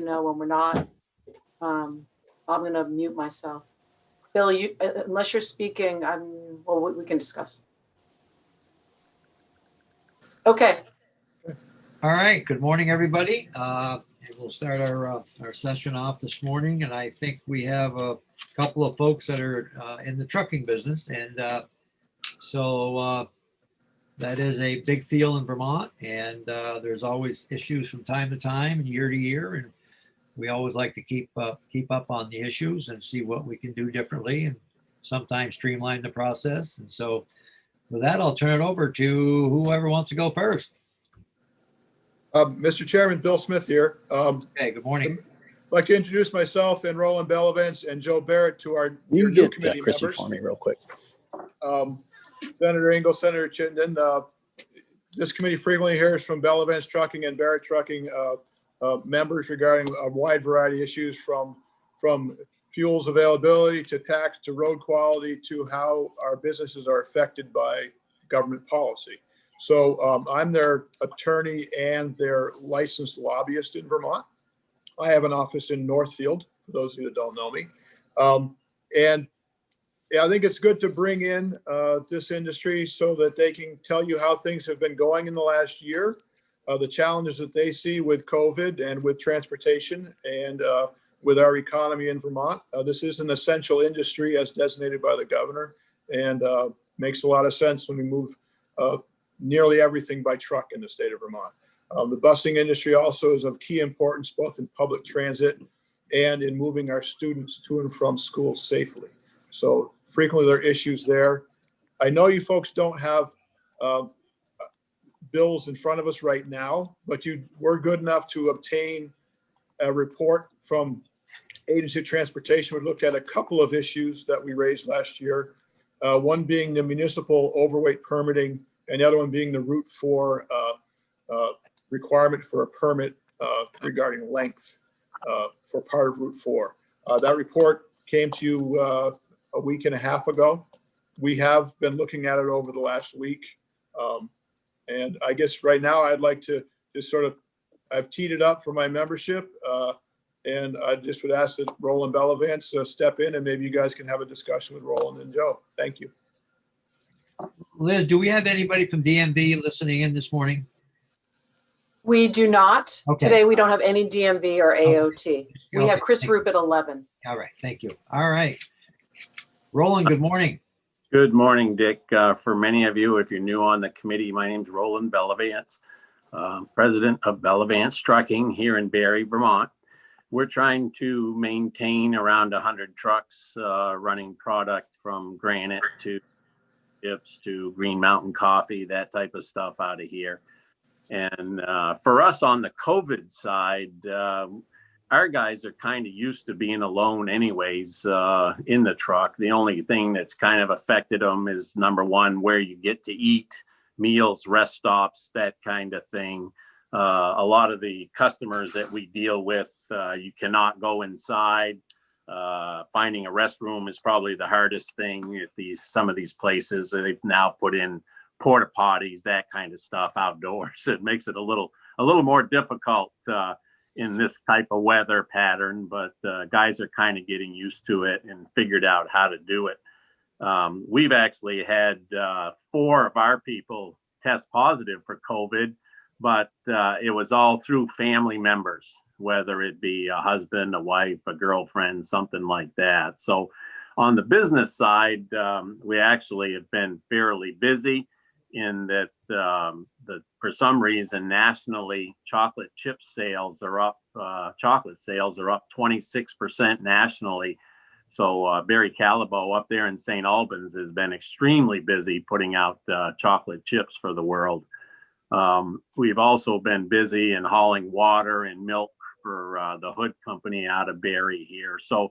know when we're not. I'm going to mute myself. Bill, you, unless you're speaking, well, we can discuss. Okay. All right. Good morning, everybody. We'll start our session off this morning, and I think we have a couple of folks that are in the trucking business, and so that is a big field in Vermont, and there's always issues from time to time, year to year, and we always like to keep up on the issues and see what we can do differently, and sometimes streamline the process. And so, with that, I'll turn it over to whoever wants to go first. Mr. Chairman, Bill Smith here. Okay, good morning. I'd like to introduce myself and Roland Bellavance and Joe Barrett to our You new get committee Chrissy members. for me real quick. Senator Engel, Senator Chittenden. This committee frequently hears from Bellavance Trucking and Barrett Trucking members regarding a wide variety of issues from fuels availability to tax to road quality to how our businesses are affected by government policy. So I'm their attorney and their licensed lobbyist in Vermont. I have an office in Northfield, for those of you that don't know me. And yeah, I think it's good to bring in this industry so that they can tell you how things have been going in the last year, the challenges that they see with COVID and with transportation and with our economy in Vermont. This is an essential industry as designated by the governor, and makes a lot of sense when we move nearly everything by truck in the state of Vermont. The busing industry also is of key importance, both in public transit and in moving our students to and from school safely. So frequently there are issues there. I know you folks don't have bills in front of us right now, but you were good enough to obtain a report from Agency of Transportation. We looked at a couple of issues that we raised last year. One being the municipal overweight permitting, and the other one being the Route 4 requirement for a permit regarding length for part of Route 4. That report came to you a week and a half ago. We have been looking at it over the last week. And I guess right now I'd like to just I've teed it up for my membership. And I just would ask that Roland Bellavance step in, and maybe you guys can have a discussion with Roland and Joe. Thank you. Liz, do we have anybody from DMV listening in this morning? We do not. Okay. Today, we don't have any DMV or AOT. Okay. We have Chris Roop at 11. All right, thank you. All right. Roland, good morning. Good morning, Dick. For many of you, if you're new on the committee, my name's Roland Bellavance, president of Bellavance Trucking here in Barre, Vermont. We're trying to maintain around 100 trucks running product from granite to chips to Green Mountain coffee, that type of stuff out of here. And for us on the COVID side, our guys are kind of used to being alone anyways in the truck. The only thing that's kind of affected them is, number one, where you get to eat, meals, rest stops, that kind of thing. A lot of the customers that we deal with, you cannot go inside. Finding a restroom is probably the hardest thing at some of these places. They've now put in porta potties, that kind of stuff outdoors. It makes it a little more difficult in this type of weather pattern, but guys are kind of getting used to it and figured out how to do it. We've actually had 4 of our people test positive for COVID, but it was all through family members, whether it be a husband, a wife, a girlfriend, something like that. So on the business side, we actually have been fairly busy in that for some reason nationally, chocolate chip sales are up. Chocolate sales are up 26% nationally. So Barry Callebaut up there in St. Albans has been extremely busy putting out chocolate chips for the world. We've also been busy in hauling water and milk for the Hood Company out of Barre here. So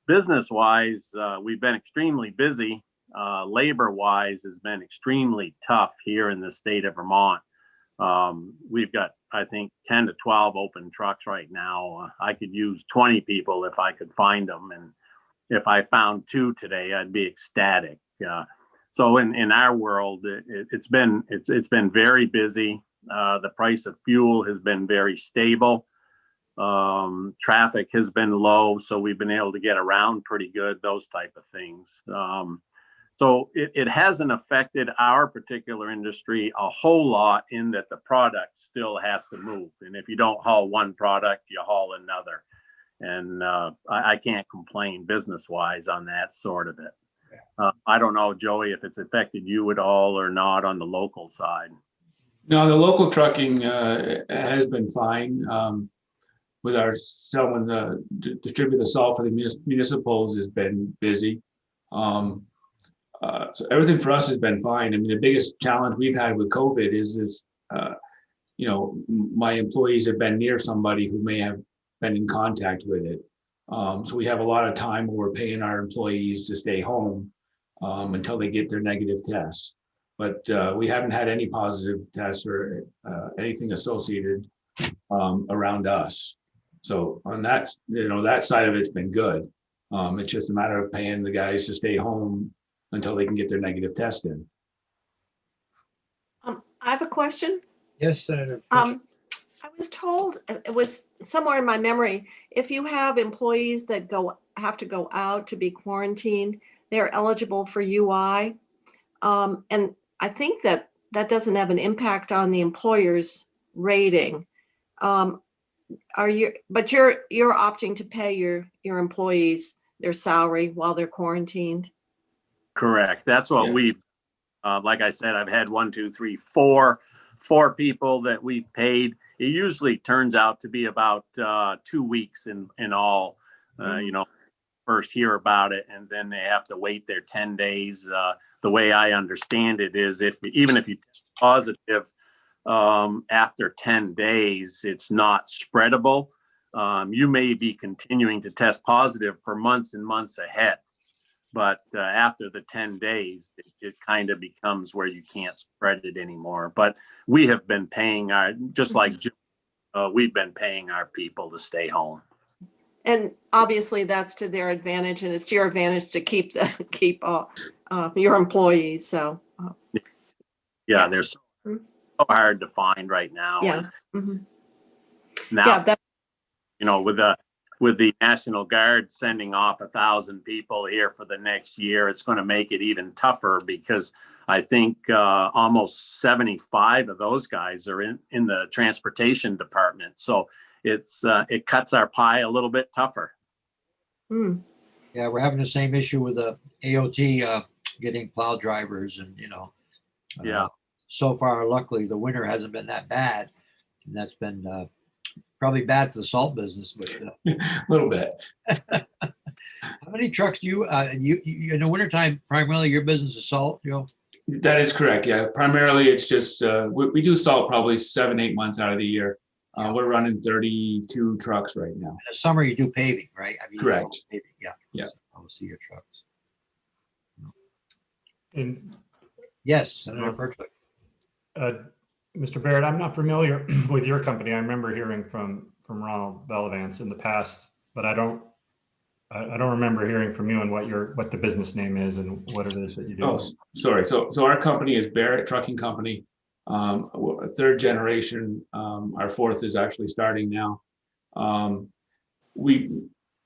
business-wise, we've been extremely busy. Labor-wise has been extremely tough here in the state of Vermont. We've got, I think, 10 to 12 open trucks right now. I could use 20 people if I could find them. And if I found 2 today, I'd be ecstatic. So in our world, it's been very busy. The price of fuel has been very stable. Traffic has been low, so we've been able to get around pretty good, those type of things. So it hasn't affected our particular industry a whole lot in that the product still has to move. And if you don't haul one product, you haul another. And I can't complain business-wise on that sort of it. I don't know, Joey, if it's affected you at all or not on the local side. No, the local trucking has been fine. With our selling, distribute the salt for the municipals has been busy. So everything for us has been fine. I mean, the biggest challenge we've had with COVID is my employees have been near somebody who may have been in contact with it. So we have a lot of time where we're paying our employees to stay home until they get their negative tests. But we haven't had any positive tests or anything associated around us. So on that, that side of it's been good. It's just a matter of paying the guys to stay home until they can get their negative test in. I have a question. Yes, Senator. I was told, it was somewhere in my memory, if you have employees that have to go out to be quarantined, they're eligible for UI. And I think that doesn't have an impact on the employer's rating. But you're opting to pay your employees their salary while they're quarantined? Correct. That's what we've, like I said, I've had 4 people that we've paid. It usually turns out to be about 2 weeks in all, first hear about it, and then they have to wait their 10 days. The way I understand it is even if you test positive, after 10 days, it's not spreadable. You may be continuing to test positive for months and months ahead. But after the 10 days, it kind of becomes where you can't spread it anymore. But we have been paying we've been paying our people to stay home. And obviously that's to their advantage, and it's to your advantage to keep your employees. So Yeah, they're so hard to find right now. Yeah. And now, with the National Guard sending off 1,000 people here for the next year, it's going to make it even tougher because I think almost 75 of those guys are in the transportation department. So it cuts our pie a little bit tougher. Yeah, we're having the same issue with the AOT getting plow drivers, and so far, luckily, the winter hasn't been that bad, and that's been probably bad for the salt business, but a little bit. How many trucks do you in the wintertime, primarily your business is salt, Joe? That is correct. Yeah, primarily it's just we do salt probably 7-8 months out of the year. We're running 32 trucks right now. In the summer you do paving, right? I mean, correct. Paving. Yeah. I'll see your trucks. And Yes, Senator Berkeley. Mr. Barrett, I'm not familiar with your company. I remember hearing from Ronald Bellavance in the past, but I don't remember hearing from you and what the business name is and what it is that you do. Oh, sorry. So our company is Barrett Trucking Company. A third generation. Our fourth is actually starting now. We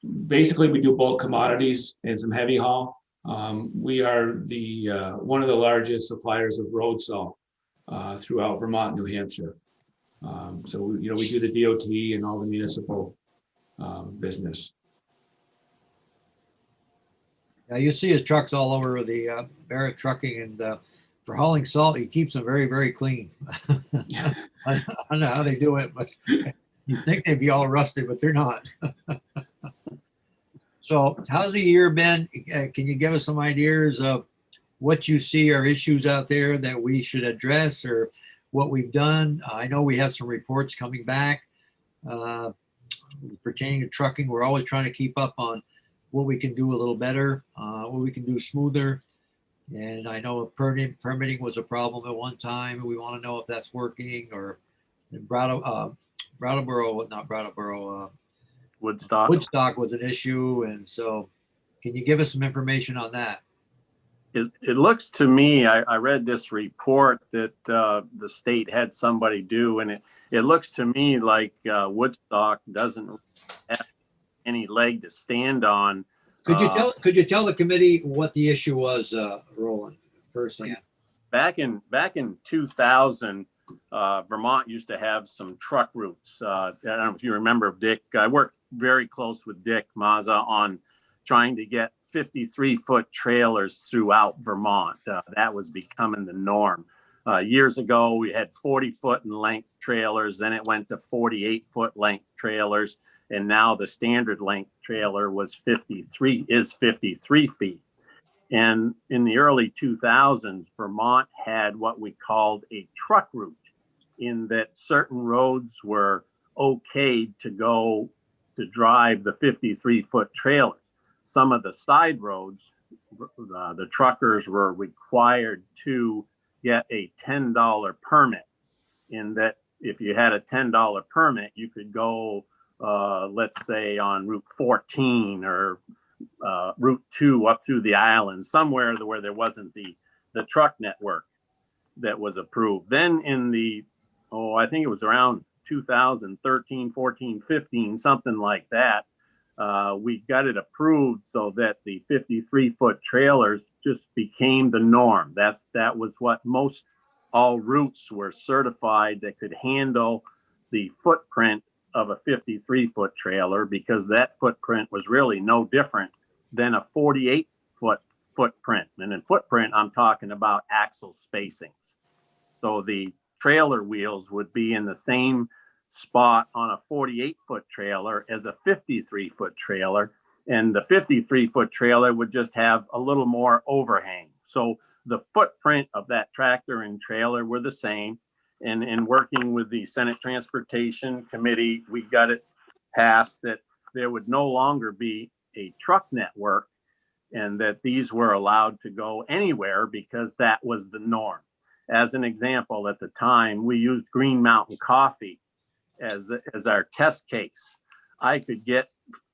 do bulk commodities and some heavy haul. We are the one of the largest suppliers of road salt throughout Vermont, New Hampshire. So we do the DOT and all the municipal business. Yeah, you see his trucks all over the Barrett Trucking, and for hauling salt, he keeps them very, very clean. I don't know how they do it, but you'd think they'd be all rusted, but they're not. So how's the year been? Can you give us some ideas of what you see are issues out there that we should address, or what we've done? I know we have some reports coming back pertaining to trucking. We're always trying to keep up on what we can do a little better, what we can do smoother. And I know permitting was a problem at one time. We want to know if that's working, or Woodstock. Woodstock was an issue. And so can you give us some information on that? it looks to me, I read this report that the state had somebody do, and it looks to me like Woodstock doesn't have any leg to stand on. Could you tell the committee what the issue was, Roland, firsthand? Back in 2000, Vermont used to have some truck routes. I don't know if you remember, Dick. I worked very close with Dick Mazza on trying to get 53-foot trailers throughout Vermont. That was becoming the norm. Years ago, we had 40-foot in length trailers. Then it went to 48-foot length trailers. And now the standard length trailer is 53 feet. And in the early 2000s, Vermont had what we called a truck route, in that certain roads were okayed to drive the 53-foot trailers. Some of the side roads, the truckers were required to get a $10 permit, in that if you had a $10 permit, you could go, let's say, on Route 14 or Route 2 up through the island, somewhere where there wasn't the truck network that was approved. Then in I think it was around 2013, 14, 15, something like that, we got it approved so that the 53-foot trailers just became the norm. That was what most all routes were certified that could handle the footprint of a 53-foot trailer, because that footprint was really no different than a 48-foot footprint. And in footprint, I'm talking about axle spacings. So the trailer wheels would be in the same spot on a 48-foot trailer as a 53-foot trailer. And the 53-foot trailer would just have a little more overhang. So the footprint of that tractor and trailer were the same. And in working with the Senate Transportation Committee, we got it passed that there would no longer be a truck network, and that these were allowed to go anywhere because that was the norm. As an example, at the time, we used Green Mountain Coffee as our test case. I could get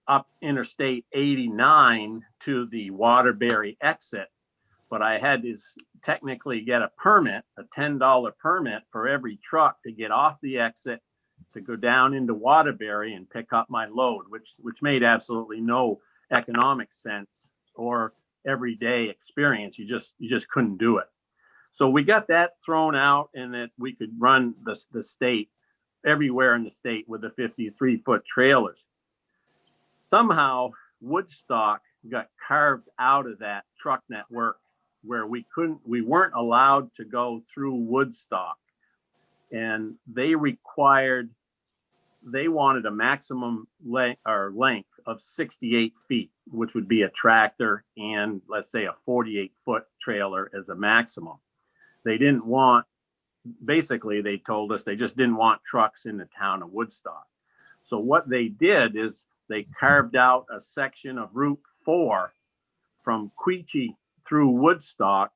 up Interstate 89 to the Waterbury exit, but I had to technically get a permit, a $10 permit for every truck to get off the exit, to go down into Waterbury and pick up my load, which made absolutely no economic sense or everyday experience. You just couldn't do it. So we got that thrown out, and that we could run the state everywhere in the state with the 53-foot trailers. Somehow Woodstock got carved out of that truck network, where we weren't allowed to go through Woodstock, and they wanted a maximum length of 68 feet, which would be a tractor and, let's say, a 48-foot trailer as a maximum. They told us they just didn't want trucks in the town of Woodstock. So what they did is they carved out a section of Route 4 from Quechee through Woodstock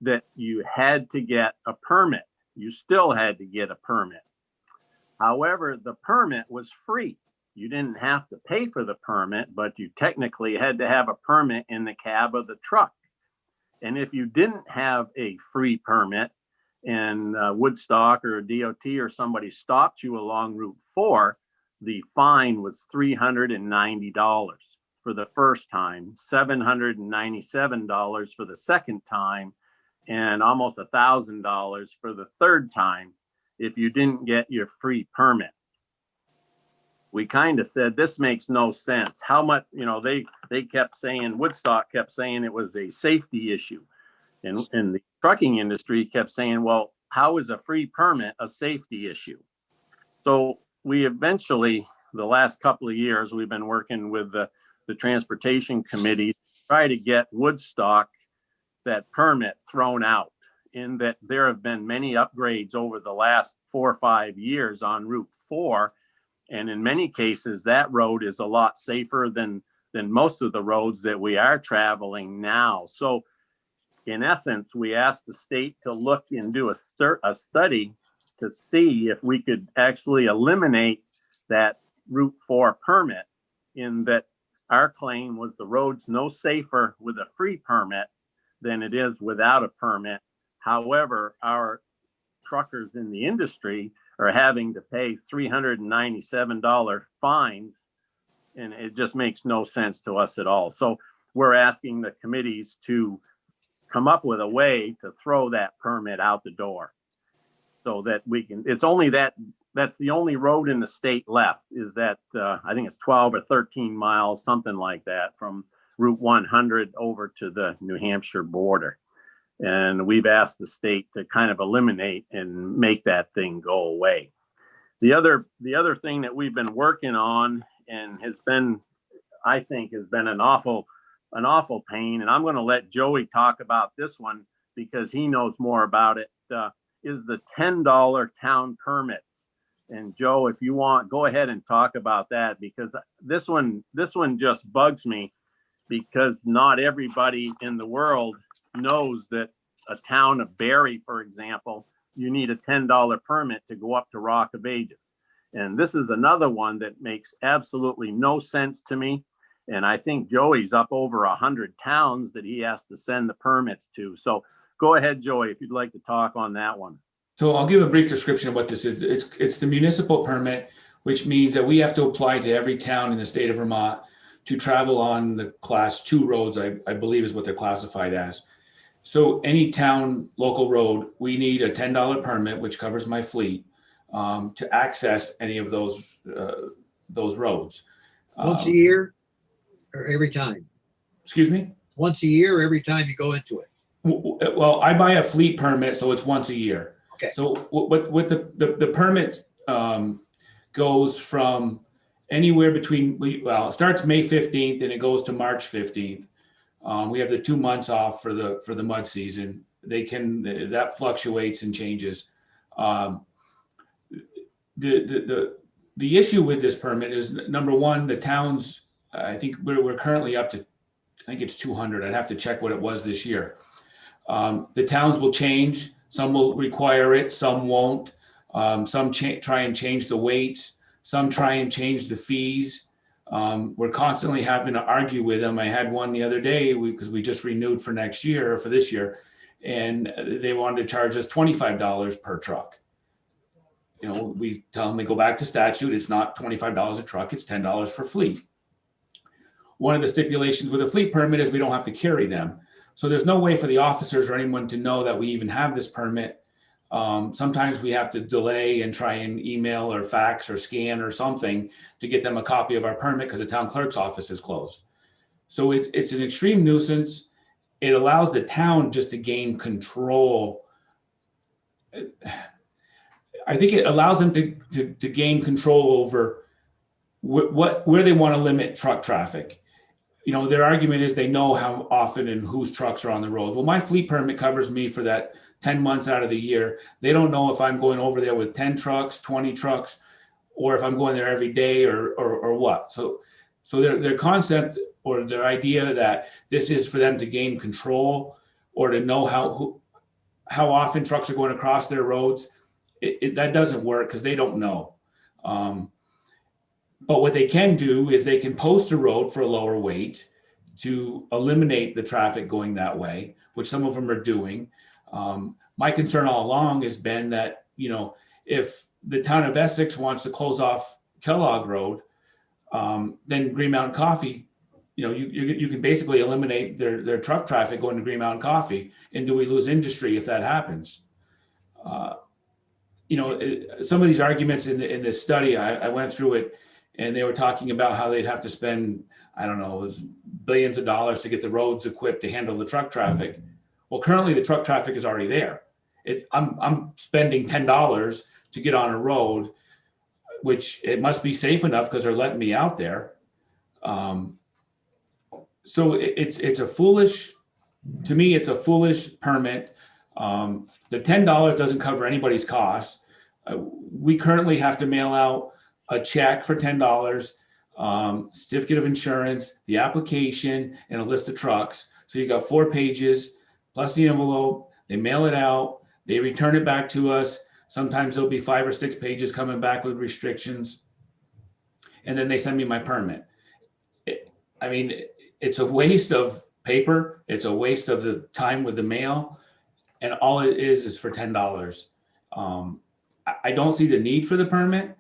that you had to get a permit. You still had to get a permit. However, the permit was free. You didn't have to pay for the permit, but you technically had to have a permit in the cab of the truck. And if you didn't have a free permit, and Woodstock or DOT or somebody stopped you along Route 4, the fine was $390 for the first time, $797 for the second time, and almost $1,000 for the third time if you didn't get your free permit. We kind of said, this makes no sense. How much, they kept saying, Woodstock kept saying it was a safety issue. And the trucking industry kept saying, well, how is a free permit a safety issue? So we eventually, the last couple of years, we've been working with the Transportation Committee to try to get Woodstock, that permit, thrown out, in that there have been many upgrades over the last 4 or 5 years on Route 4. And in many cases, that road is a lot safer than most of the roads that we are traveling now. So in essence, we asked the state to look and do a study to see if we could actually eliminate that Route 4 permit, in that our claim was the road's no safer with a free permit than it is without a permit. However, our truckers in the industry are having to pay $397 fines, and it just makes no sense to us at all. So we're asking the committees to come up with a way to throw that permit out the door so that we can, it's only that's the only road in the state left, is that I think it's 12 or 13 miles, something like that, from Route 100 over to the New Hampshire border. And we've asked the state to kind of eliminate and make that thing go away. The other thing that we've been working on and has been, I think, has been an awful pain, and I'm going to let Joey talk about this one because he knows more about it, is the $10 town permits. And Joe, if you want, go ahead and talk about that, because this one just bugs me, because not everybody in the world knows that a town of Barry, for example, you need a $10 permit to go up to Rock of Ages. And this is another one that makes absolutely no sense to me. And I think Joey's up over 100 towns that he has to send the permits to. So go ahead, Joey, if you'd like to talk on that one. So I'll give a brief description of what this is. It's the municipal permit, which means that we have to apply to every town in the state of Vermont to travel on the class 2 roads, I believe is what they're classified as. So any town local road, we need a $10 permit, which covers my fleet, to access any of those roads. Once a year or every time? Excuse me? Once a year or every time you go into it? Well, I buy a fleet permit, so it's once a year. Okay. So what the permit goes from anywhere between, well, it starts May 15th and it goes to March 15th. We have the 2 months off for the mud season. That fluctuates and changes. The issue with this permit is, number one, the towns, I think we're currently up to, I think it's 200. I'd have to check what it was this year. The towns will change. Some will require it, some won't. Some try and change the weights. Some try and change the fees. We're constantly having to argue with them. I had one the other day because we just renewed for next year, for this year, and they wanted to charge us $25 per truck. You know, we tell them they go back to statute. It's not $25 a truck, it's $10 for fleet. One of the stipulations with a fleet permit is we don't have to carry them. So there's no way for the officers or anyone to know that we even have this permit. Sometimes we have to delay and try and email or fax or scan or something to get them a copy of our permit because the town clerk's office is closed. So it's an extreme nuisance. It allows the town just to gain control. I think it allows them to gain control over where they want to limit truck traffic. You know, their argument is they know how often and whose trucks are on the road. Well, my fleet permit covers me for that 10 months out of the year. They don't know if I'm going over there with 10 trucks, 20 trucks, or if I'm going there every day or what. So their concept or their idea that this is for them to gain control or to know how often trucks are going across their roads, that doesn't work because they don't know. But what they can do is they can post a road for a lower weight to eliminate the traffic going that way, which some of them are doing. My concern all along has been that, you know, if the town of Essex wants to close off Kellogg Road, then Green Mountain Coffee, you know, you can basically eliminate their truck traffic going to Green Mountain Coffee. And do we lose industry if that happens? You know, some of these arguments in this study, I went through it, and they were talking about how they'd have to spend, I don't know, it was billions of dollars to get the roads equipped to handle the truck traffic. Well, currently the truck traffic is already there. I'm spending $10 to get on a road, which it must be safe enough because they're letting me out there. So it's a foolish, to me, it's a foolish permit. The $10 doesn't cover anybody's costs. We currently have to mail out a check for $10, certificate of insurance, the application, and a list of trucks. So you got 4 pages plus the envelope. They mail it out. They return it back to us. Sometimes there'll be 5 or 6 pages coming back with restrictions. And then they send me my permit. It's a waste of paper. It's a waste of the time with the mail. And all it is for $10. I don't see the need for the permit.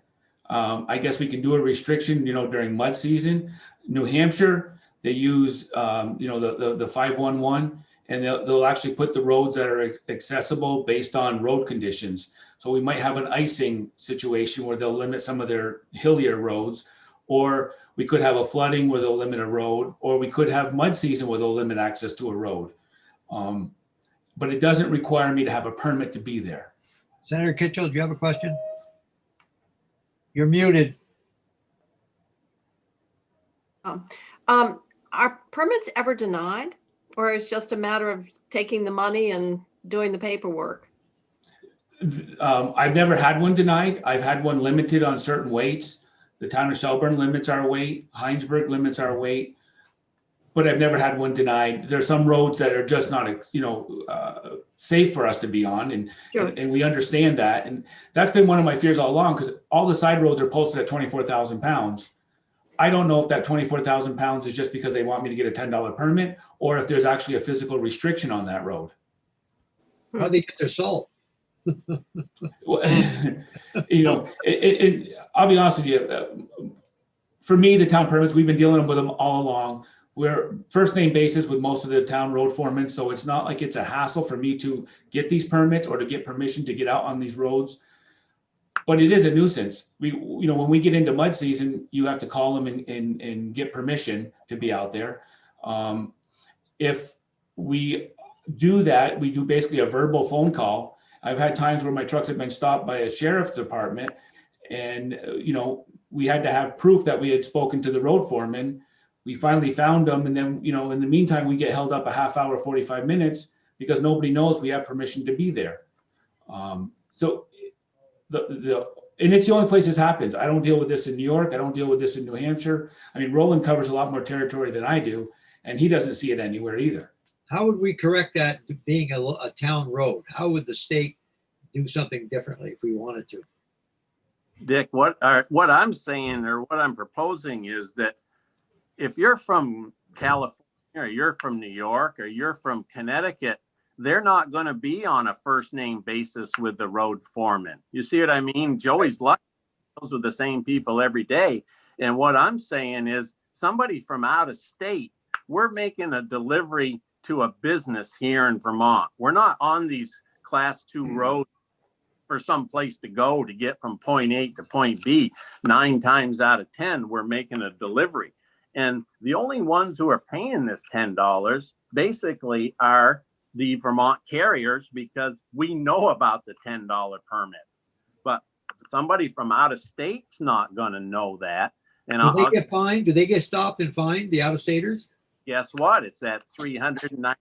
I guess we can do a restriction, during mud season. New Hampshire, they use, the 511, and they'll actually put the roads that are accessible based on road conditions. So we might have an icing situation where they'll limit some of their hillier roads, or we could have a flooding where they'll limit a road, or we could have mud season where they'll limit access to a road. But it doesn't require me to have a permit to be there. Senator Kitchell, do you have a question? You're muted. Are permits ever denied, or it's just a matter of taking the money and doing the paperwork? I've never had one denied. I've had one limited on certain weights. The town of Shelburne limits our weight. Heinsberg limits our weight. But I've never had one denied. There's some roads that are just not, safe for us to be on, and, Sure. and we understand that. And that's been one of my fears all along, because all the side roads are posted at 24,000 pounds. I don't know if that 24,000 pounds is just because they want me to get a $10 permit, or if there's actually a physical restriction on that road. How'd they get their salt? I'll be honest with you. For me, the town permits, we've been dealing with them all along. We're first name basis with most of the town road foremen, so it's not like it's a hassle for me to get these permits or to get permission to get out on these roads. But it is a nuisance. When we get into mud season, you have to call them and get permission to be out there. If we do that, we do basically a verbal phone call. I've had times where my trucks have been stopped by a sheriff's department, and we had to have proof that we had spoken to the road foreman. We finally found them, and then in the meantime, we get held up a half hour, 45 minutes because nobody knows we have permission to be there. So and it's the only place this happens. I don't deal with this in New York. I don't deal with this in New Hampshire. I mean, Roland covers a lot more territory than I do, and he doesn't see it anywhere either. How would we correct that being a town road? How would the state do something differently if we wanted to? Dick, what I'm saying, or what I'm proposing, is that if you're from California, or you're from New York, or you're from Connecticut, they're not going to be on a first name basis with the road foreman. You see what I mean? Joey's lucky deals with the same people every day. And what I'm saying is, somebody from out of state, we're making a delivery to a business here in Vermont. We're not on these class 2 roads for some place to go to get from point A to point B. 9 times out of 10, we're making a delivery. And the only ones who are paying this $10 basically are the Vermont carriers, because we know about the $10 permits. But somebody from out of state's not going to know that. And Do they get fined? Do they get stopped and fined, the out-of-staters? Guess what? It's at $397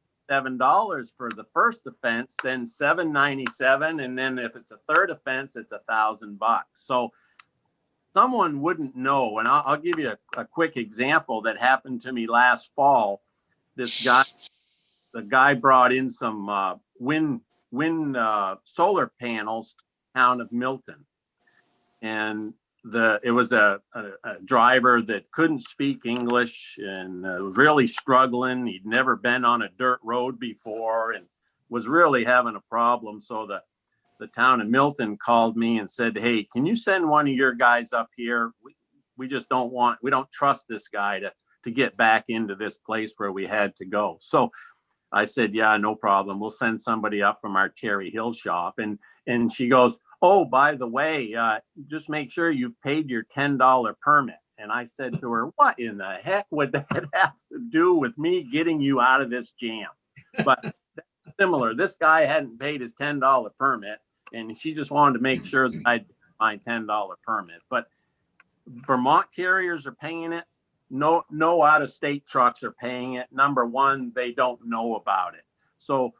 for the first offense, then $797, and then if it's a third offense, it's $1,000. So someone wouldn't know. And I'll give you a quick example that happened to me last fall. The guy brought in some wind solar panels to the town of Milton, and it was a driver that couldn't speak English and was really struggling. He'd never been on a dirt road before and was really having a problem. So the town of Milton called me and said, "Hey, can you send one of your guys up here? We just we don't trust this guy to get back into this place where we had to go." So I said, "Yeah, no problem. We'll send somebody up from our Terry Hill shop." And she goes, "Oh, by the way, just make sure you paid your $10 permit." And I said to her, "What in the heck would that have to do with me getting you out of this jam?" But that's similar. This guy hadn't paid his $10 permit, and she just wanted to make sure that I'd my $10 permit. But Vermont carriers are paying it. No out-of-state trucks are paying it. Number one, they don't know about it. So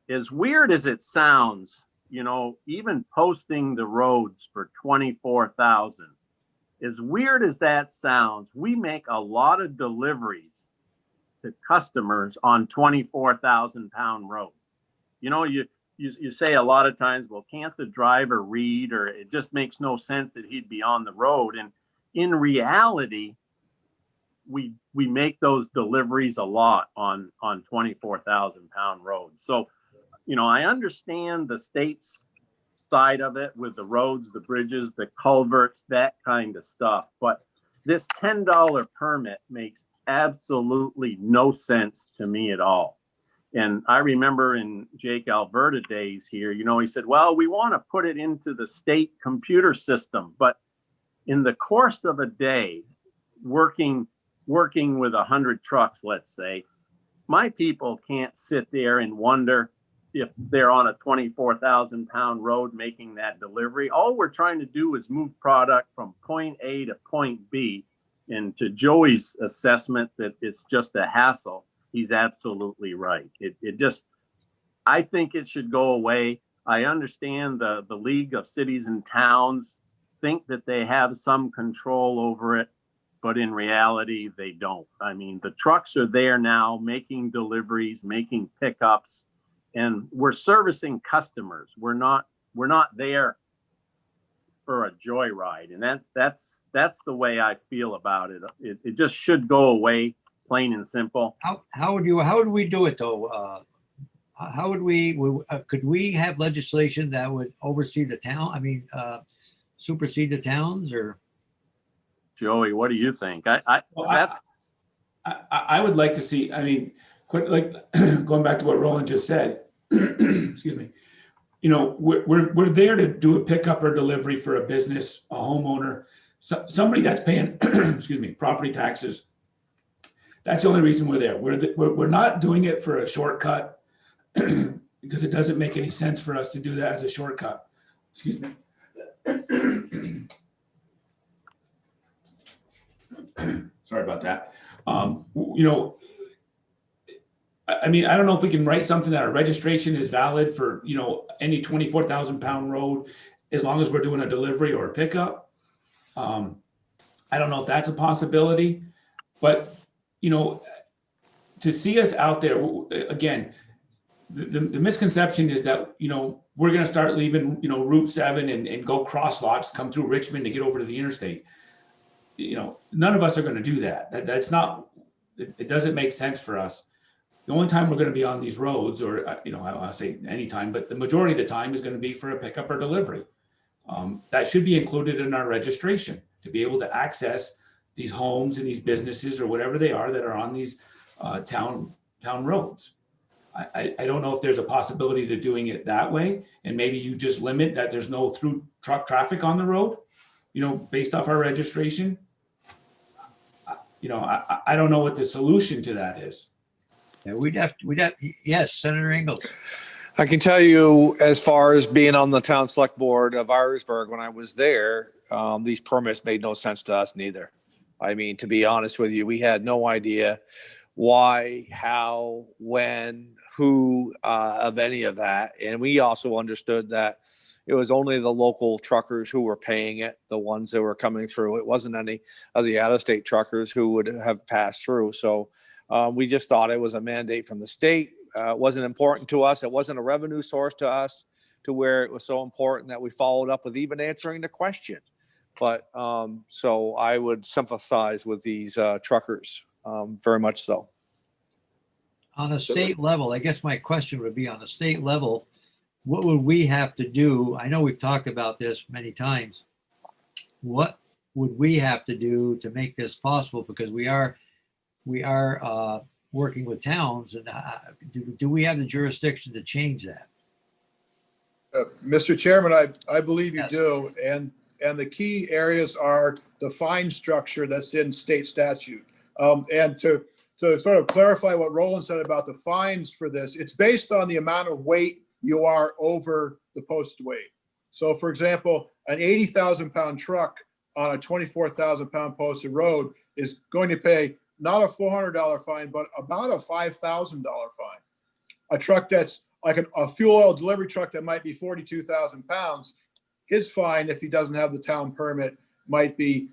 as weird as it sounds, even posting the roads for 24,000, as weird as that sounds, we make a lot of deliveries to customers on 24,000 pound roads. You say a lot of times, well, can't the driver read, or it just makes no sense that he'd be on the road. And in reality, we make those deliveries a lot on 24,000 pound roads. So, you know, I understand the state's side of it with the roads, the bridges, the culverts, that kind of stuff. But this $10 permit makes absolutely no sense to me at all. And I remember in Jake Alberta days here, you know, he said, well, we want to put it into the state computer system. But in the course of a day, working with 100 trucks, let's say, my people can't sit there and wonder if they're on a 24,000 pound road making that delivery. All we're trying to do is move product from point A to point B. And to Joey's assessment that it's just a hassle, he's absolutely right. It just, I think it should go away. I understand the League of Cities and Towns think that they have some control over it, but in reality, they don't. I mean, the trucks are there now making deliveries, making pickups, and we're servicing customers. We're not there for a joyride. And that's the way I feel about it. It just should go away, plain and simple. How would we do it though? How would could we have legislation that would oversee the town? I mean, supersede the towns, or? Joey, what do you think? I would like to see, I mean, like going back to what Roland just said, excuse me, you know, we're there to do a pickup or delivery for a business, a homeowner, somebody that's paying, excuse me, property taxes. That's the only reason we're there. We're not doing it for a shortcut because it doesn't make any sense for us to do that as a shortcut. Excuse me. Sorry about that. You know, I mean, I don't know if we can write something that our registration is valid for, you know, any 24,000 pound road, as long as we're doing a delivery or a pickup. I don't know if that's a possibility, but, you know, to see us out there, again, the misconception is that, you know, we're going to start leaving, you know, Route 7 and go cross lots, come through Richmond to get over to the interstate. You know, none of us are going to do that. That's not, it doesn't make sense for us. The only time we're going to be on these roads, or, you know, I'll say anytime, but the majority of the time is going to be for a pickup or delivery. That should be included in our registration to be able to access these homes and these businesses or whatever they are that are on these town roads. I don't know if there's a possibility to doing it that way. And maybe you just limit that there's no through truck traffic on the road, you know, based off our registration. You know, I don't know what the solution to that is. Yeah, we'd have, yes, Senator Ingalls. I can tell you, as far as being on the town select board of Irisburg, when I was there, these permits made no sense to us neither. I mean, to be honest with you, we had no idea why, how, when, who of any of that. And we also understood that it was only the local truckers who were paying it, the ones that were coming through. It wasn't any of the out-of-state truckers who would have passed through. So we just thought it was a mandate from the state. It wasn't important to us. It wasn't a revenue source to us, to where it was so important that we followed up with even answering the question. But so I would sympathize with these truckers, very much so. On a state level, I guess my question would be, on a state level, what would we have to do? I know we've talked about this many times. What would we have to do to make this possible? Because we are working with towns, and do we have the jurisdiction to change that? Mr. Chairman, I believe you Yes. do. And the key areas are the fine structure that's in state statute. And to sort of clarify what Roland said about the fines for this, it's based on the amount of weight you are over the posted weight. So for example, an 80,000 pound truck on a 24,000 pound posted road is going to pay not a $400 fine, but about a $5,000 fine. A truck that's like a fuel oil delivery truck that might be 42,000 pounds, his fine, if he doesn't have the town permit, might be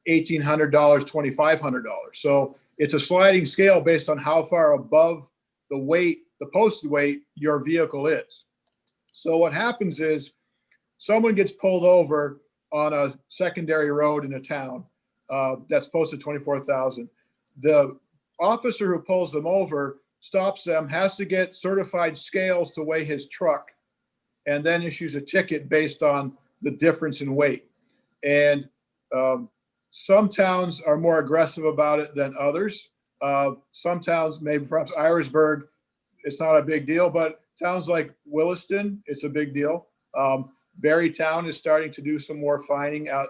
$1,800, $2,500. So it's a sliding scale based on how far above the weight, the posted weight, your vehicle is. So what happens is someone gets pulled over on a secondary road in a town that's posted 24,000. the officer who pulls them over, stops them, has to get certified scales to weigh his truck, and then issues a ticket based on the difference in weight. And some towns are more aggressive about it than others. Some towns, maybe perhaps Irisburg, it's not a big deal, but towns like Williston, it's a big deal. Barrytown is starting to do some more fining out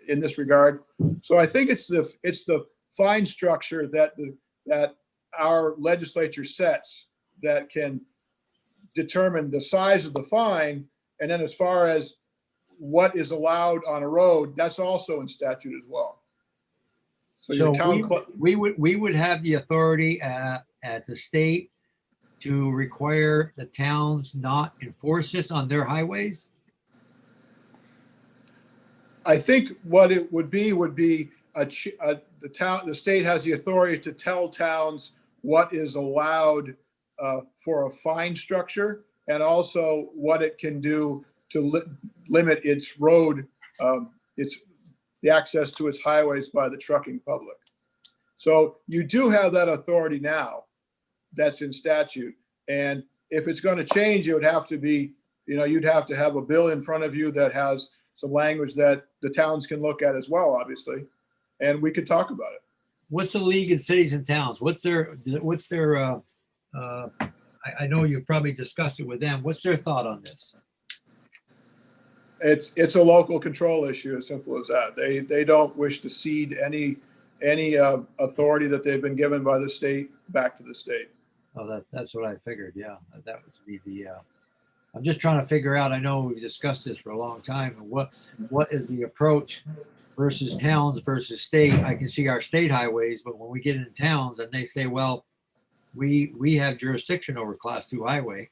in this regard. So I think it's the fine structure that our legislature sets that can determine the size of the fine. And then as far as what is allowed on a road, that's also in statute as well. So your town, we would have the authority at the state to require the towns not enforce this on their highways? I think what it would be the state has the authority to tell towns what is allowed for a fine structure, and also what it can do to limit its road, the access to its highways by the trucking public. So you do have that authority now that's in statute. And if it's going to change, it would have to be, you'd have to have a bill in front of you that has some language that the towns can look at as well, obviously. And we could talk about it. What's the League of Cities and Towns? What's their I know you've probably discussed it with them. What's their thought on this? It's a local control issue, as simple as that. They don't wish to cede any authority that they've been given by the state back to the state. Oh, that's what I figured. Yeah, that would be the. I'm just trying to figure out. I know we've discussed this for a long time. What is the approach versus towns versus state? I can see our state highways, but when we get into towns and they say, well, we have jurisdiction over Class 2 highway,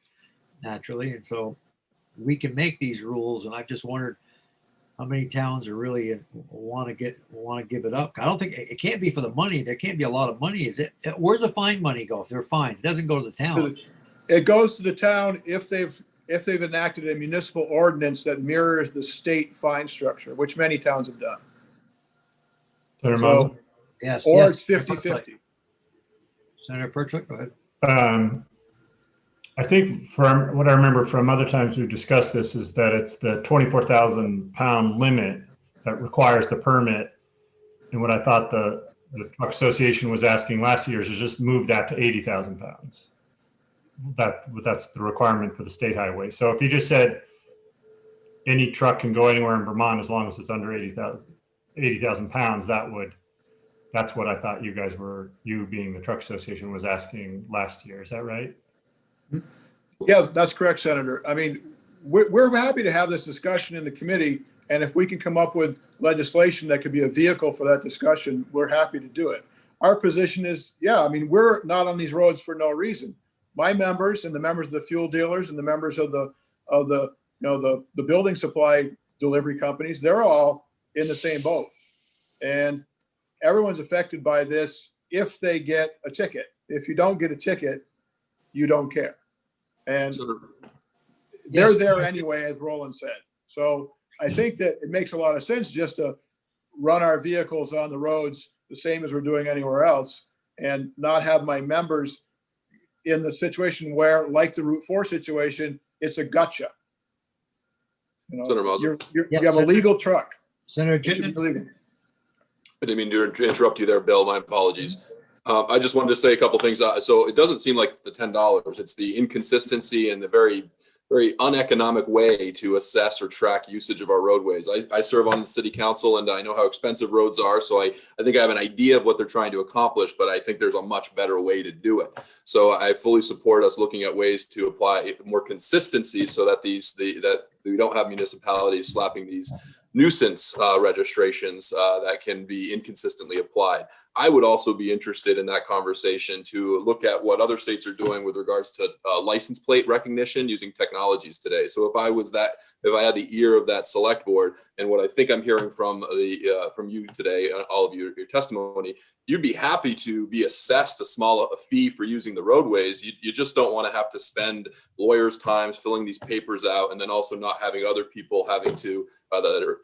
naturally, and so we can make these rules. And I just wondered how many towns are really want to give it up. I don't think it can't be for the money. There can't be a lot of money. Is it? Where's the fine money go if they're fined? It doesn't go to the town. It goes to the town if they've enacted a municipal ordinance that mirrors the state fine structure, which many towns have done. So, yes. Or yes. it's 50-50. Senator Perchlik, go ahead. I think from what I remember from other times we've discussed this is that it's the 24,000 pound limit that requires the permit. And what I thought the Truck Association was asking last year is just move that to 80,000 pounds. That's the requirement for the state highway. So if you just said any truck can go anywhere in Vermont as long as it's under 80,000 pounds, that's what I thought you being the Truck Association was asking last year. Is that right? Yeah, that's correct, Senator. I mean, we're happy to have this discussion in the committee. And if we can come up with legislation that could be a vehicle for that discussion, we're happy to do it. Our position is, we're not on these roads for no reason. My members and the members of the fuel dealers and the members of the building supply delivery companies, they're all in the same boat. And everyone's affected by this if they get a ticket. If you don't get a ticket, you don't care. And they're there anyway, as Roland said. So I think that it makes a lot of sense just to run our vehicles on the roads the same as we're doing anywhere else, and not have my members in the situation where, like the Route 4 situation, it's a gotcha. Senator Moser. You have a legal truck. Senator It should be Chittenden. legal. I didn't mean to interrupt you there, Bill. My apologies. I just wanted to say a couple things. So it doesn't seem like it's the $10. It's the inconsistency and the very, very uneconomic way to assess or track usage of our roadways. I serve on the city council and I know how expensive roads are. So I think I have an idea of what they're trying to accomplish, but I think there's a much better way to do it. So I fully support us looking at ways to apply more consistency so that that we don't have municipalities slapping these nuisance registrations that can be inconsistently applied. I would also be interested in that conversation to look at what other states are doing with regards to license plate recognition using technologies today. So if I had the ear of that select board, and what I think I'm hearing from you today, all of you, your testimony, you'd be happy to be assessed a fee for using the roadways. You just don't want to have to spend lawyers' time filling these papers out, and then also not having other people having to that are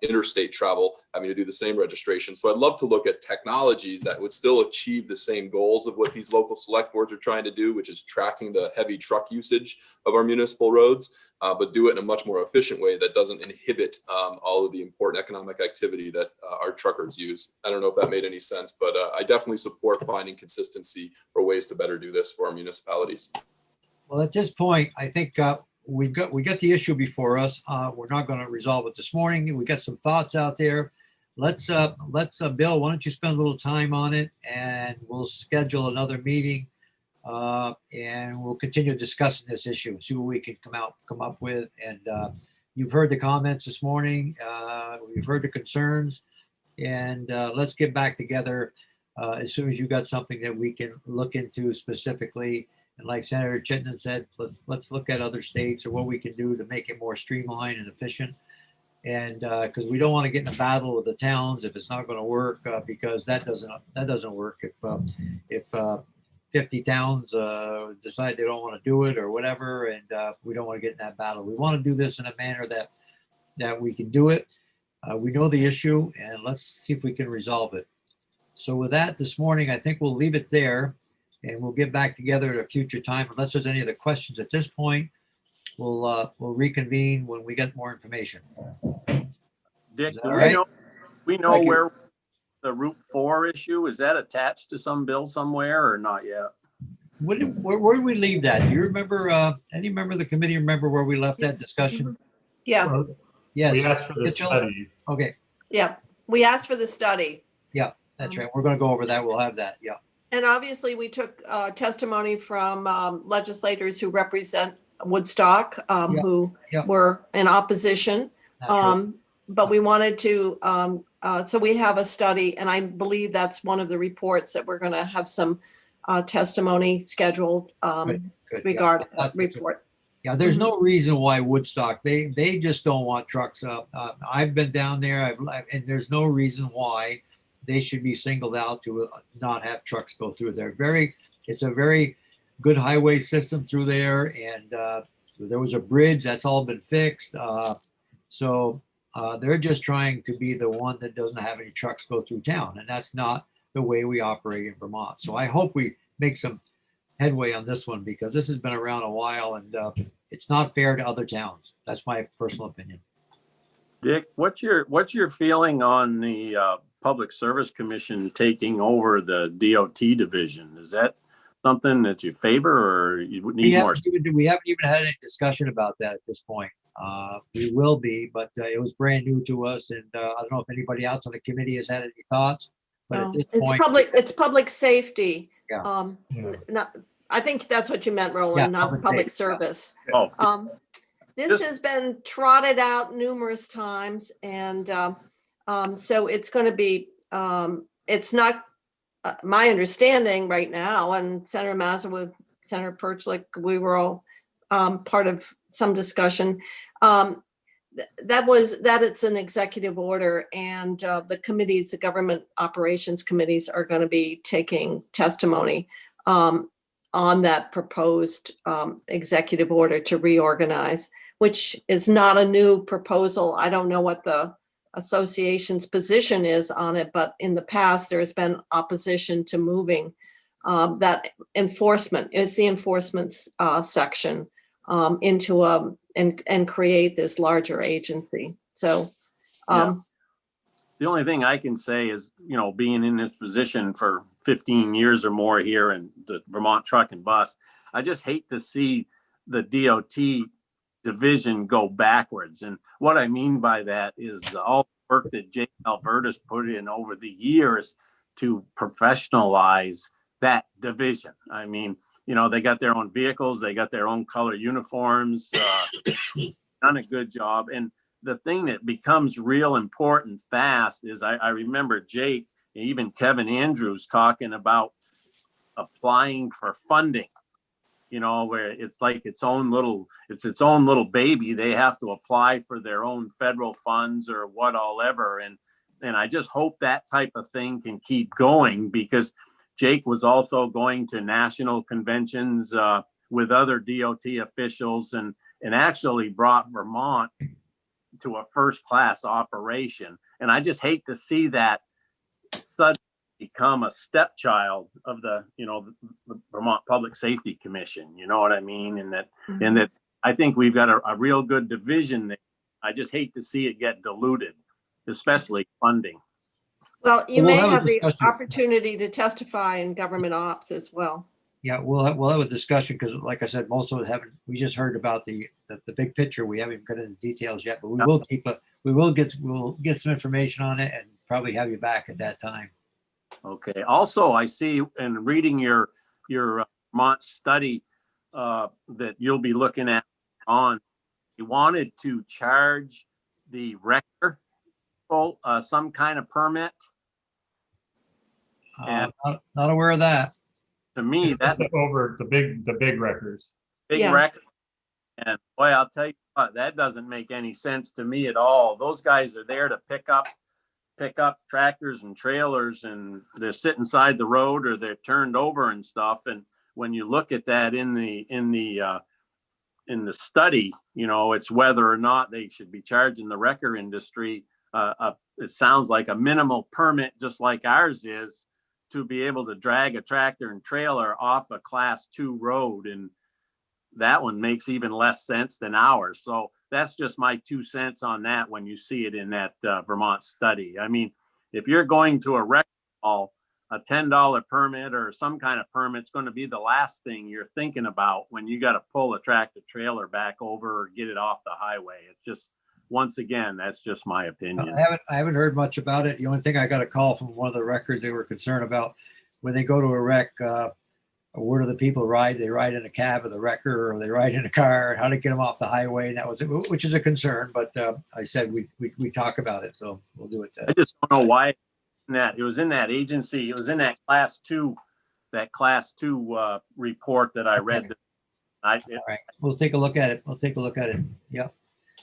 interstate travel, having to do the same registration. So I'd love to look at technologies that would still achieve the same goals of what these local select boards are trying to do, which is tracking the heavy truck usage of our municipal roads, but do it in a much more efficient way that doesn't inhibit all of the important economic activity that our truckers use. I don't know if that made any sense, but I definitely support finding consistency for ways to better do this for our municipalities. Well, at this point, I think we got the issue before us. We're not going to resolve it this morning. We got some thoughts out there. Let's Bill, why don't you spend a little time on it, and we'll schedule another meeting, and we'll continue discussing this issue, see what we can come up with. And you've heard the comments this morning. We've heard the concerns, and let's get back together as soon as you got something that we can look into specifically. And like Senator Chittenden said, let's look at other states or what we can do to make it more streamlined and efficient. And because we don't want to get in a battle with the towns if it's not going to work, because that doesn't work. If 50 towns decide they don't want to do it or whatever, and we don't want to get in that battle. We want to do this in a manner that we can do it. We know the issue, and let's see if we can resolve it. So with that, this morning, I think we'll leave it there. And we'll get back together at a future time. Unless there's any other questions at this point, we'll reconvene when we get more information. Dick, Is that do all right? we know Thank you. where the Route 4 issue, is that attached to some bill somewhere or not yet? Where did we leave that? Do you remember, any member of the committee remember where we left that discussion? Yeah, Yes. We asked for the Mitchell? study. Okay, yeah. We asked for the study. that's right. We're going to go over that. We'll have that. Yeah. And obviously, we took testimony from legislators who represent Woodstock, who yeah. were in opposition. Naturally. But we wanted to, so we have a study, and I believe that's one of the reports that we're going to have some testimony scheduled Good, yeah. regarding That's a- report. Yeah, there's no reason why Woodstock, they just don't want trucks up. I've been down there, and there's no reason why they should be singled out to not have trucks go through there. It's a very good highway system through there, and there was a bridge that's all been fixed. So they're just trying to be the one that doesn't have any trucks go through town, and that's not the way we operate in Vermont. So I hope we make some headway on this one, because this has been around a while, and it's not fair to other towns. That's my personal opinion. Dick, what's your feeling on the Public Service Commission taking over the DOT division? Is that something that you favor, or you would We need more? haven't even had any discussion about that at this point. We will be, but it was brand new to us, and I don't know if anybody else on the committee has had any thoughts. But at this point, It's public safety. Yeah. Not, I think that's what you meant, Yeah, Roland, not public public safety, yeah. service. Oh, This Just- has been trotted out numerous times, and so it's going to be, it's not my understanding right now, and Senator Masawood, Senator Perchlik, we were all part of some discussion. That it's an executive order, and the committees, the government operations committees, are going to be taking testimony on that proposed executive order to reorganize, which is not a new proposal. I don't know what the association's position is on it, but in the past, there's been opposition to moving that enforcement. It's the enforcement section into and create this larger agency. So the only thing I can say is, being in this position for 15 years or more here in the Vermont Truck and Bus, I just hate to see the DOT division go backwards. And what I mean by that is all the work that Jake Alberta's put in over the years to professionalize that division. I mean, they got their own vehicles, they got their own color uniforms, done a good job. And the thing that becomes real important fast is I remember Jake, even Kevin Andrews talking about applying for funding, where it's like its own little baby. They have to apply for their own federal funds or whatever. And I just hope that type of thing can keep going, because Jake was also going to national conventions with other DOT officials and actually brought Vermont to a first-class operation. And I just hate to see that suddenly become a stepchild of the Vermont Public Safety Commission. You know what I mean? And that I think we've got a real good division there. I just hate to see it get diluted, especially funding. Well, you We'll may have a have the discussion. opportunity to testify in government ops as well. Yeah, we'll have a discussion because like I said, most of us haven't, we just heard about the big picture. We haven't even got into details yet, but we'll get some information on it and probably have you back at that time. Okay. Also, I see in reading your Vermont study that you'll be looking at on, you wanted to charge the wrecker some kind of permit. And Not aware of that. to me, that Over the big wreckers. big Yeah. wreck. And boy, I'll tell you what, that doesn't make any sense to me at all. Those guys are there to pick up tractors and trailers, and they're sitting side the road or they're turned over and stuff. And when you look at that in the study, it's whether or not they should be charging the wrecker industry. It sounds like a minimal permit, just like ours is, to be able to drag a tractor and trailer off a class 2 road. And that one makes even less sense than ours. So that's just my 2 cents on that when you see it in that Vermont study. I mean, if you're going to a wreck hall, a $10 permit or some kind of permit's going to be the last thing you're thinking about when you got to pull a tractor trailer back over or get it off the highway. It's just, once again, that's just my opinion. I haven't heard much about it. The only thing, I got a call from one of the wreckers. They were concerned about when they go to a wreck, where do the people ride? They ride in a cab of the wrecker, or they ride in a car, how to get them off the highway. And that was, which is a concern, but I said we talk about it, so we'll do it. I just don't know why it was in that agency. It was in that class 2 report that I read. All right, we'll take a look at it. Yep.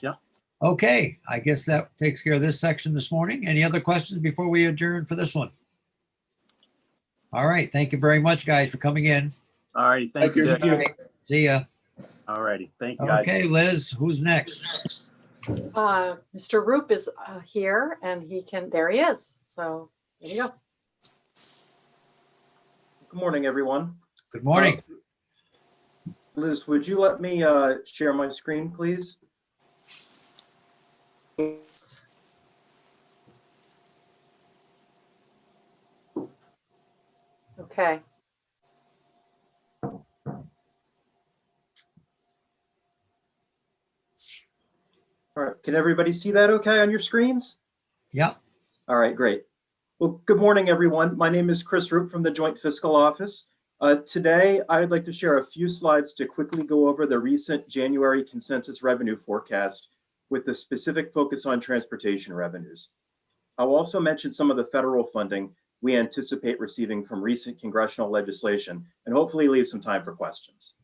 Yep. Okay, I guess that takes care of this section this morning. Any other questions before we adjourn for this one? All right, thank you very much, guys, for coming in. All right. Thank you. Dick. See ya. All righty. Thank you, guys. Okay, Liz, who's next? Mr. Roop is here and there he is. So there you go. Good morning, everyone. Good morning. Liz, would you let me share my screen, please? Okay. All right, can everybody see that okay on your screens? Yeah. All right, great. Well, good morning, everyone. My name is Chris Roop from the Joint Fiscal Office. Today, I'd like to share a few slides to quickly go over the recent January consensus revenue forecast with a specific focus on transportation revenues. I'll also mention some of the federal funding we anticipate receiving from recent congressional legislation, and hopefully leave some time for questions.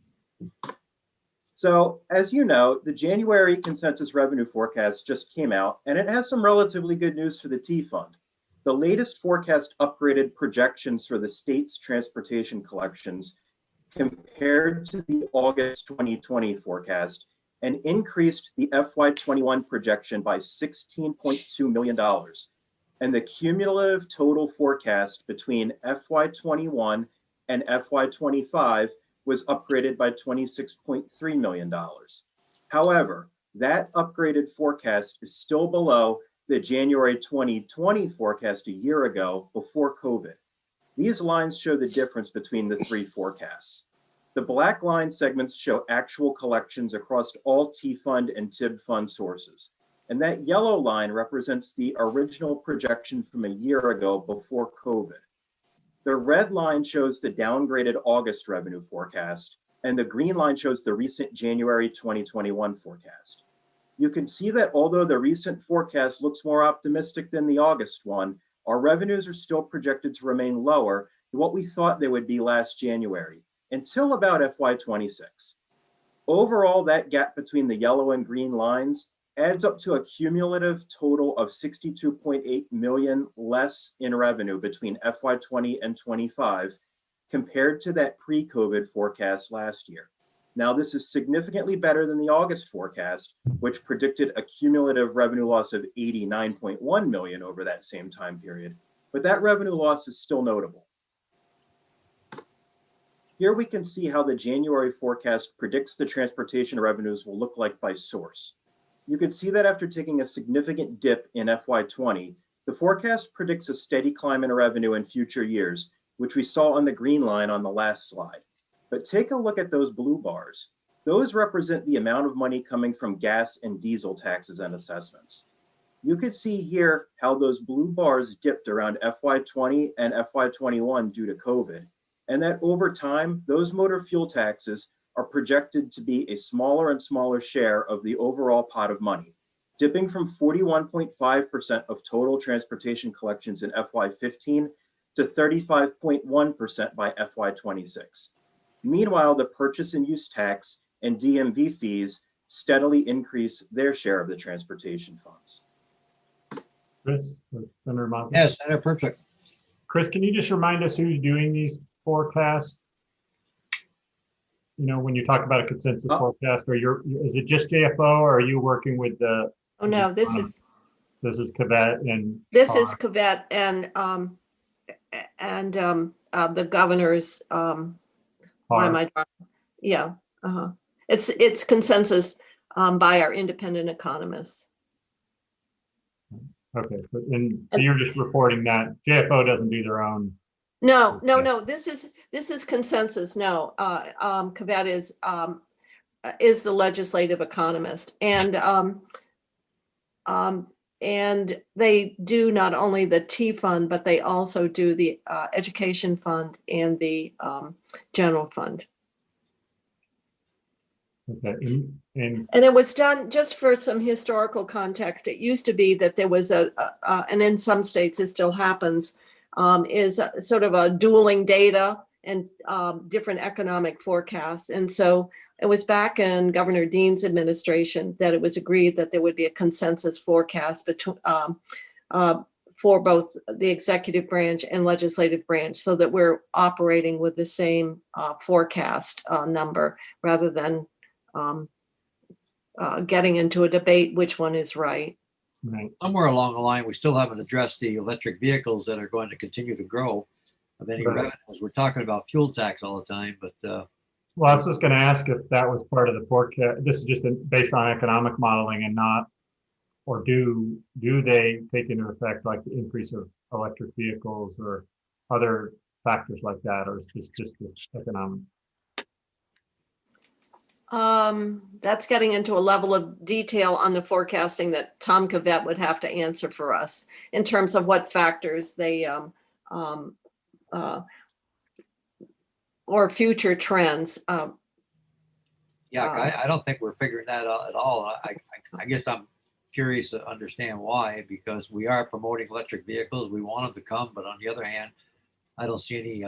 So, as you know, the January consensus revenue forecast just came out, and it has some relatively good news for the T Fund. The latest forecast upgraded projections for the state's transportation collections compared to the August 2020 forecast and increased the FY21 projection by $16.2 million. And the cumulative total forecast between FY21 and FY25 was upgraded by $26.3 million. However, that upgraded forecast is still below the January 2020 forecast a year ago before COVID. These lines show the difference between the three forecasts. The black line segments show actual collections across all T-Fund and TIB fund sources. And that yellow line represents the original projection from a year ago before COVID. The red line shows the downgraded August revenue forecast, and the green line shows the recent January 2021 forecast. You can see that although the recent forecast looks more optimistic than the August one, our revenues are still projected to remain lower than what we thought they would be last January, until about FY26. Overall, that gap between the yellow and green lines adds up to a cumulative total of 62.8 million less in revenue between FY20 and 25 compared to that pre-COVID forecast last year. Now, this is significantly better than the August forecast, which predicted a cumulative revenue loss of 89.1 million over that same time period. But that revenue loss is still notable. Here we can see how the January forecast predicts the transportation revenues will look like by source. You can see that after taking a significant dip in FY20, the forecast predicts a steady climb in revenue in future years, which we saw on the green line on the last slide. But take a look at those blue bars. Those represent the amount of money coming from gas and diesel taxes and assessments. You could see here how those blue bars dipped around FY20 and FY21 due to COVID, and that over time, those motor fuel taxes are projected to be a smaller and smaller share of the overall pot of money, dipping from 41.5% of total transportation collections in FY15 to 35.1% by FY26. Meanwhile, the purchase and use tax and DMV fees steadily increase their share of the transportation funds. Chris, Senator Mazza? Yes, Senator Perchik. Chris, can you just remind us who's doing these forecasts? You know, when you talk about a consensus forecast, or is it just JFO, or are you working with the? Oh, no, this is Kvet and. This is Kvet and the governor's, why am I drawing? Yeah, it's consensus by our independent economists. Okay, so you're just reporting that JFO doesn't do their own. No. This is consensus. No, Kvet is the legislative economist, and they do not only the T fund, but they also do the education fund and the general fund. Okay, and it was done just for some historical context. It used to be that there was and in some states it still happens, is sort of a dueling data and different economic forecasts. And so it was back in Governor Dean's administration that it was agreed that there would be a consensus forecast between for both the executive branch and legislative branch, so that we're operating with the same forecast number rather than getting into a debate which one is right. Right. Somewhere along the line, we still haven't addressed the electric vehicles that are going to continue to grow of any revenues. We're talking about fuel tax all the time, but well, I was just going to ask if that was part of the forecast. This is just based on economic modeling and not, or do they take into effect like the increase of electric vehicles or other factors like that, or is this just economic? That's getting into a level of detail on the forecasting that Tom Kvet would have to answer for us in terms of what factors they or future trends. I don't think we're figuring that out at all. I guess I'm curious to understand why, because we are promoting electric vehicles. We want them to come, but on the other hand, I don't see any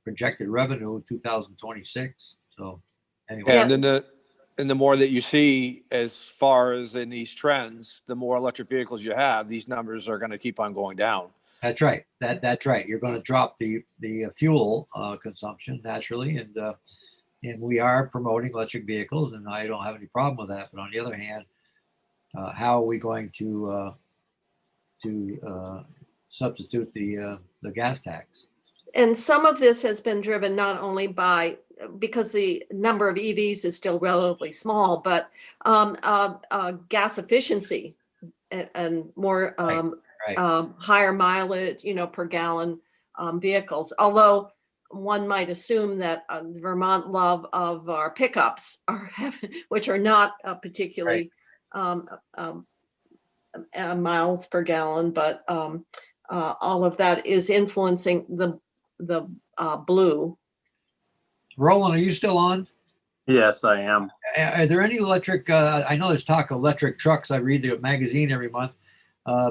projected revenue in 2026. So anyway. And then the more that you see as far as in these trends, the more electric vehicles you have, these numbers are going to keep on going down. That's right. That's right. You're going to drop the fuel consumption naturally, and we are promoting electric vehicles, and I don't have any problem with that. But on the other hand, how are we going to substitute the gas tax? And some of this has been driven not only by, because the number of EVs is still relatively small, but gas efficiency and more higher mileage, per gallon vehicles. Although one might assume that the Vermont love of our pickups which are not particularly miles per gallon, but all of that is influencing the blue. Roland, are you still on? Yes, I am. Are there any electric, I know there's talk of electric trucks. I read the magazine every month,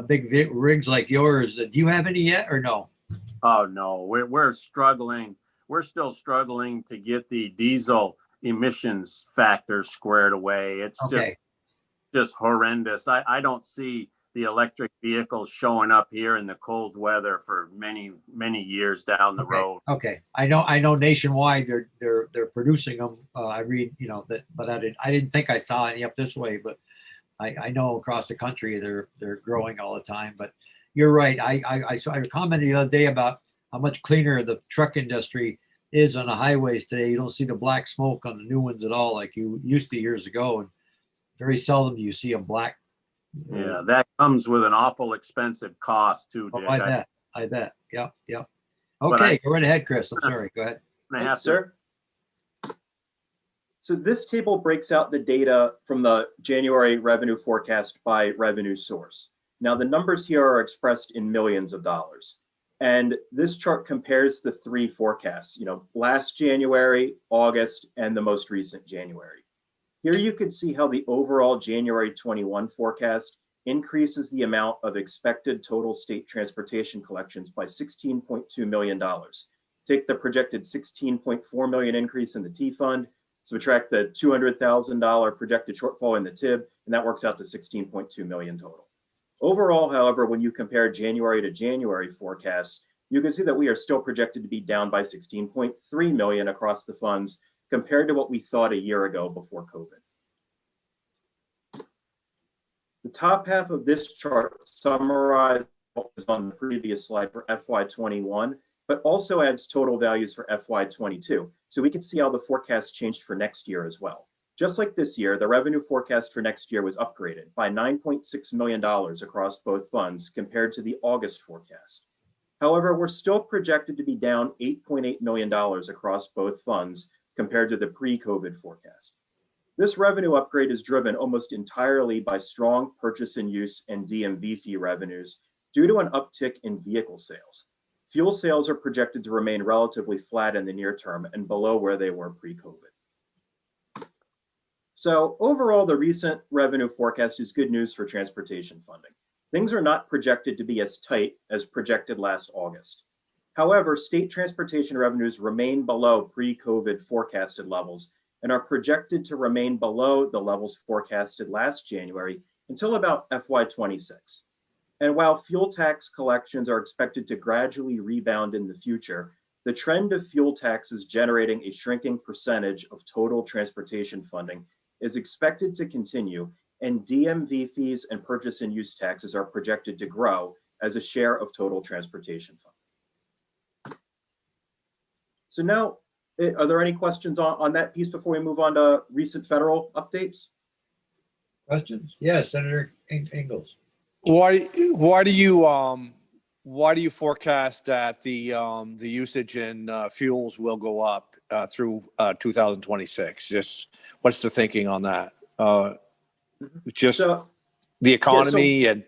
big rigs like yours. Do you have any yet or no? Oh, no, we're struggling. We're still struggling to get the diesel emissions factor squared away. It's just horrendous. I don't see the electric vehicles showing up here in the cold weather for many years down the road. Okay. I know nationwide they're they're producing them. I read, that, but I didn't think I saw any up this way, but I know across the country they're growing all the time. But you're right. I commented the other day about how much cleaner the truck industry is on the highways today. You don't see the black smoke on the new ones at all like you used to years ago, and very seldom do you see a black. Yeah, that comes with an awful expensive cost too, Oh, Dick. I bet. Yep. But Okay, go right ahead, Chris. I'm sorry. Go ahead. I Thank you, have to, sir. So this table breaks out the data from the January revenue forecast by revenue source. Now the numbers here are expressed in millions of dollars. And this chart compares the three forecasts, last January, August, and the most recent January. Here you could see how the overall January 21 forecast increases the amount of expected total state transportation collections by $16.2 million. Take the projected $16.4 million increase in the T fund, subtract the $200,000 projected shortfall in the TIB, and that works out to $16.2 million total. Overall, however, when you compare January to January forecasts, you can see that we are still projected to be down by $16.3 million across the funds compared to what we thought a year ago before COVID. The top half of this chart summarizes what was on the previous slide for FY21, but also adds total values for FY22. So we can see how the forecast changed for next year as well. Just like this year, the revenue forecast for next year was upgraded by $9.6 million across both funds compared to the August forecast. However, we're still projected to be down $8.8 million across both funds compared to the pre-COVID forecast. This revenue upgrade is driven almost entirely by strong purchase and use and DMV fee revenues due to an uptick in vehicle sales. Fuel sales are projected to remain relatively flat in the near term and below where they were pre-COVID. So overall, the recent revenue forecast is good news for transportation funding. Things are not projected to be as tight as projected last August. However, state transportation revenues remain below pre-COVID forecasted levels and are projected to remain below the levels forecasted last January until about FY26. And while fuel tax collections are expected to gradually rebound in the future, the trend of fuel taxes generating a shrinking percentage of total transportation funding is expected to continue, and DMV fees and purchase and use taxes are projected to grow as a share of total transportation funding. So now, are there any questions on that piece before we move on to recent federal updates? Questions? Yes, Senator Ingalls. Why do you forecast that the usage in fuels will go up through 2026? Just what's the thinking on that? Just the economy and.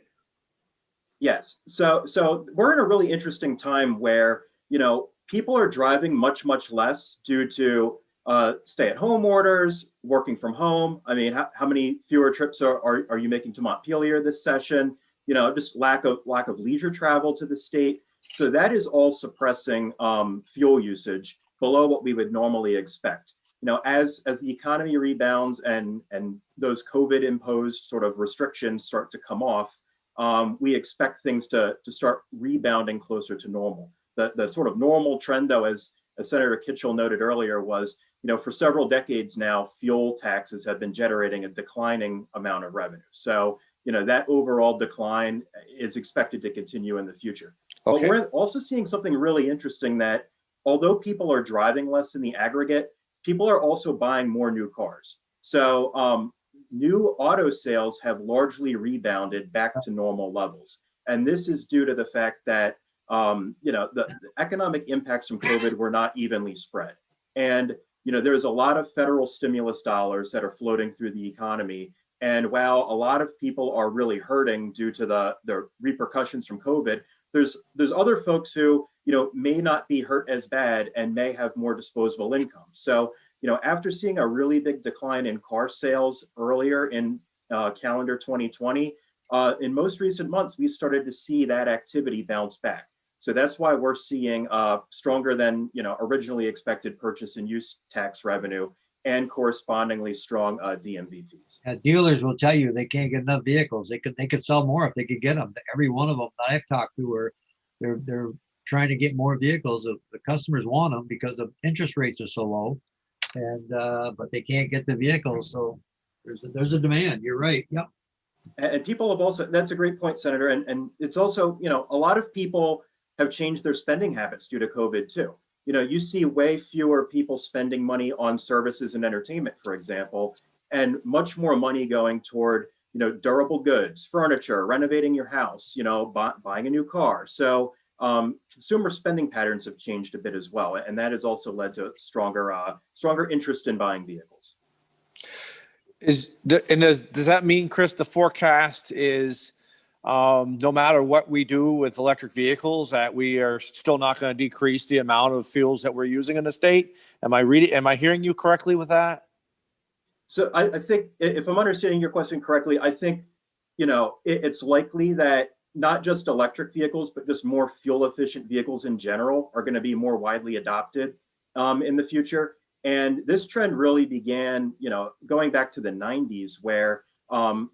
Yes. So we're in a really interesting time where, people are driving much less due to stay-at-home orders, working from home. I mean, how many fewer trips are you making to Montpelier this session? Just lack of leisure travel to the state. So that is all suppressing fuel usage below what we would normally expect. As the economy rebounds and those COVID imposed sort of restrictions start to come off, we expect things to start rebounding closer to normal. The sort of normal trend, though, as Senator Kitchell noted earlier, was, for several decades now, fuel taxes have been generating a declining amount of revenue. So, that overall decline is expected to continue in the future. Okay. But we're also seeing something really interesting that although people are driving less in the aggregate, people are also buying more new cars. So new auto sales have largely rebounded back to normal levels. And this is due to the fact that the economic impacts from COVID were not evenly spread. And, there's a lot of federal stimulus dollars that are floating through the economy. And while a lot of people are really hurting due to the repercussions from COVID, there's other folks who, may not be hurt as bad and may have more disposable income. So, after seeing a really big decline in car sales earlier in calendar 2020, in most recent months, we've started to see that activity bounce back. So that's why we're seeing stronger than originally expected purchase and use tax revenue and correspondingly strong DMV fees. Dealers will tell you they can't get enough vehicles. They could sell more if they could get them. Every one of them that I've talked to are they're trying to get more vehicles. The customers want them because the interest rates are so low. And, but they can't get the vehicles, so there's a demand. You're right. Yep. And people have also, that's a great point, Senator. And it's also, a lot of people have changed their spending habits due to COVID too. You see way fewer people spending money on services and entertainment, for example, and much more money going toward, durable goods, furniture, renovating your house, buying a new car. So consumer spending patterns have changed a bit as well. And that has also led to stronger interest in buying vehicles. Does that mean, Chris, the forecast is no matter what we do with electric vehicles, that we are still not going to decrease the amount of fuels that we're using in the state? Am I hearing you correctly with that? So I think if I'm understanding your question correctly, I think, it's likely that not just electric vehicles, but just more fuel efficient vehicles in general are going to be more widely adopted in the future. And this trend really began, going back to the 90s, where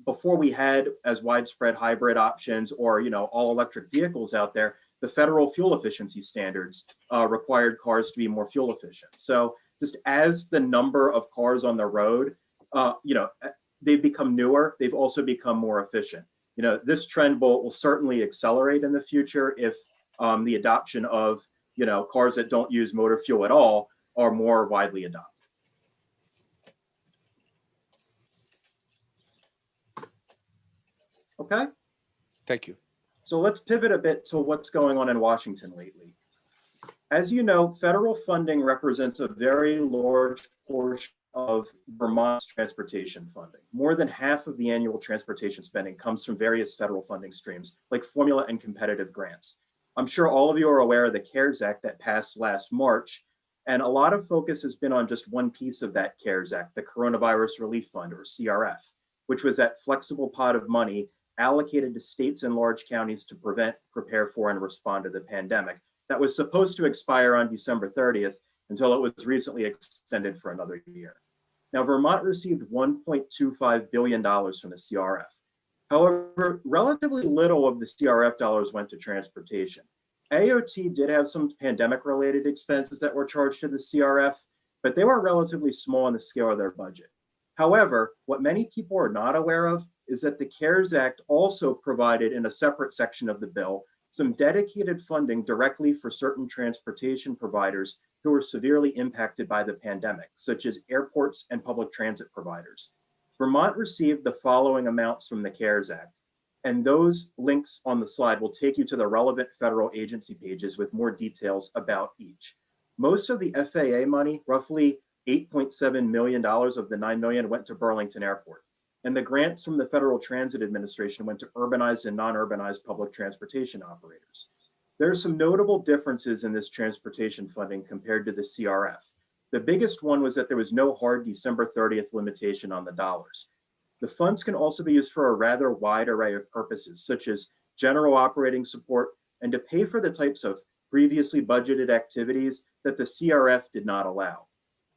before we had as widespread hybrid options or, all electric vehicles out there, the federal fuel efficiency standards required cars to be more fuel efficient. So just as the number of cars on the road, they've become newer, they've also become more efficient. This trend will certainly accelerate in the future if the adoption of, cars that don't use motor fuel at all are more widely adopted. Okay. Thank you. So let's pivot a bit to what's going on in Washington lately. As you know, federal funding represents a very large portion of Vermont's transportation funding. More than half of the annual transportation spending comes from various federal funding streams, like formula and competitive grants. I'm sure all of you are aware of the CARES Act that passed last March, and a lot of focus has been on just one piece of that CARES Act, the Coronavirus Relief Fund, or CRF, which was that flexible pot of money allocated to states and large counties to prevent, prepare for, and respond to the pandemic that was supposed to expire on December 30th until it was recently extended for another year. Now, Vermont received $1.25 billion from the CRF. However, relatively little of the CRF dollars went to transportation. AOT did have some pandemic-related expenses that were charged to the CRF, but they were relatively small in the scale of their budget. However, what many people are not aware of is that the CARES Act also provided, in a separate section of the bill, some dedicated funding directly for certain transportation providers who were severely impacted by the pandemic, such as airports and public transit providers. Vermont received the following amounts from the CARES Act, and those links on the slide will take you to the relevant federal agency pages with more details about each. Most of the FAA money, roughly $8.7 million of the $9 million, went to Burlington Airport. And the grants from the Federal Transit Administration went to urbanized and non-urbanized public transportation operators. There are some notable differences in this transportation funding compared to the CRF. The biggest one was that there was no hard December 30th limitation on the dollars. The funds can also be used for a rather wide array of purposes, such as general operating support and to pay for the types of previously budgeted activities that the CRF did not allow.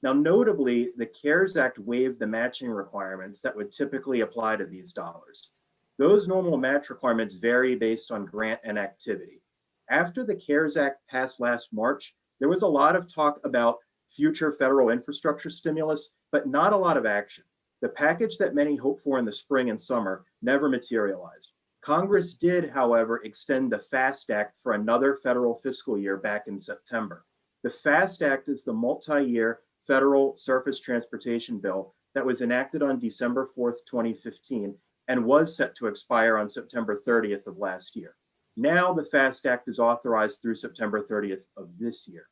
Now, notably, the CARES Act waived the matching requirements that would typically apply to these dollars. Those normal match requirements vary based on grant and activity. After the CARES Act passed last March, there was a lot of talk about future federal infrastructure stimulus, but not a lot of action. The package that many hoped for in the spring and summer never materialized. Congress did, however, extend the FAST Act for another federal fiscal year back in September. The FAST Act is the multi-year federal surface transportation bill that was enacted on December 4th, 2015, and was set to expire on September 30th of last year. Now the FAST Act is authorized through September 30th of this year.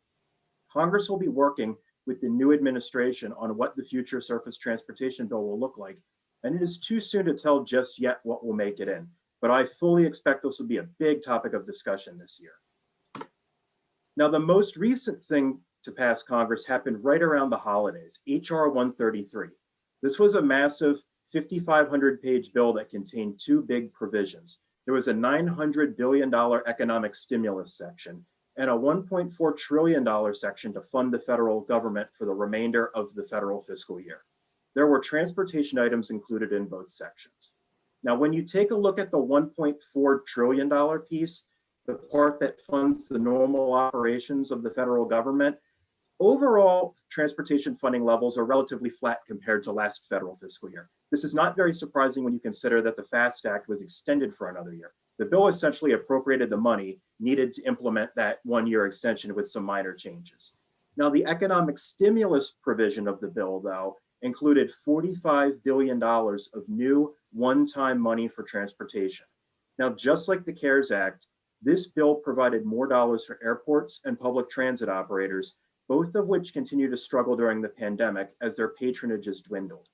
Congress will be working with the new administration on what the future surface transportation bill will look like, and it is too soon to tell just yet what will make it in, but I fully expect this will be a big topic of discussion this year. Now, the most recent thing to pass Congress happened right around the holidays, H.R. 133. This was a massive 5,500-page bill that contained two big provisions. There was a $900 billion economic stimulus section and a $1.4 trillion section to fund the federal government for the remainder of the federal fiscal year. There were transportation items included in both sections. Now, when you take a look at the $1.4 trillion piece, the part that funds the normal operations of the federal government, Overall, transportation funding levels are relatively flat compared to last federal fiscal year. This is not very surprising when you consider that the FAST Act was extended for another year. The bill essentially appropriated the money needed to implement that one-year extension with some minor changes. Now, the economic stimulus provision of the bill, though, included $45 billion of new one-time money for transportation. Now, just like the CARES Act, this bill provided more dollars for airports and public transit operators, both of which continue to struggle during the pandemic as their patronage has dwindled.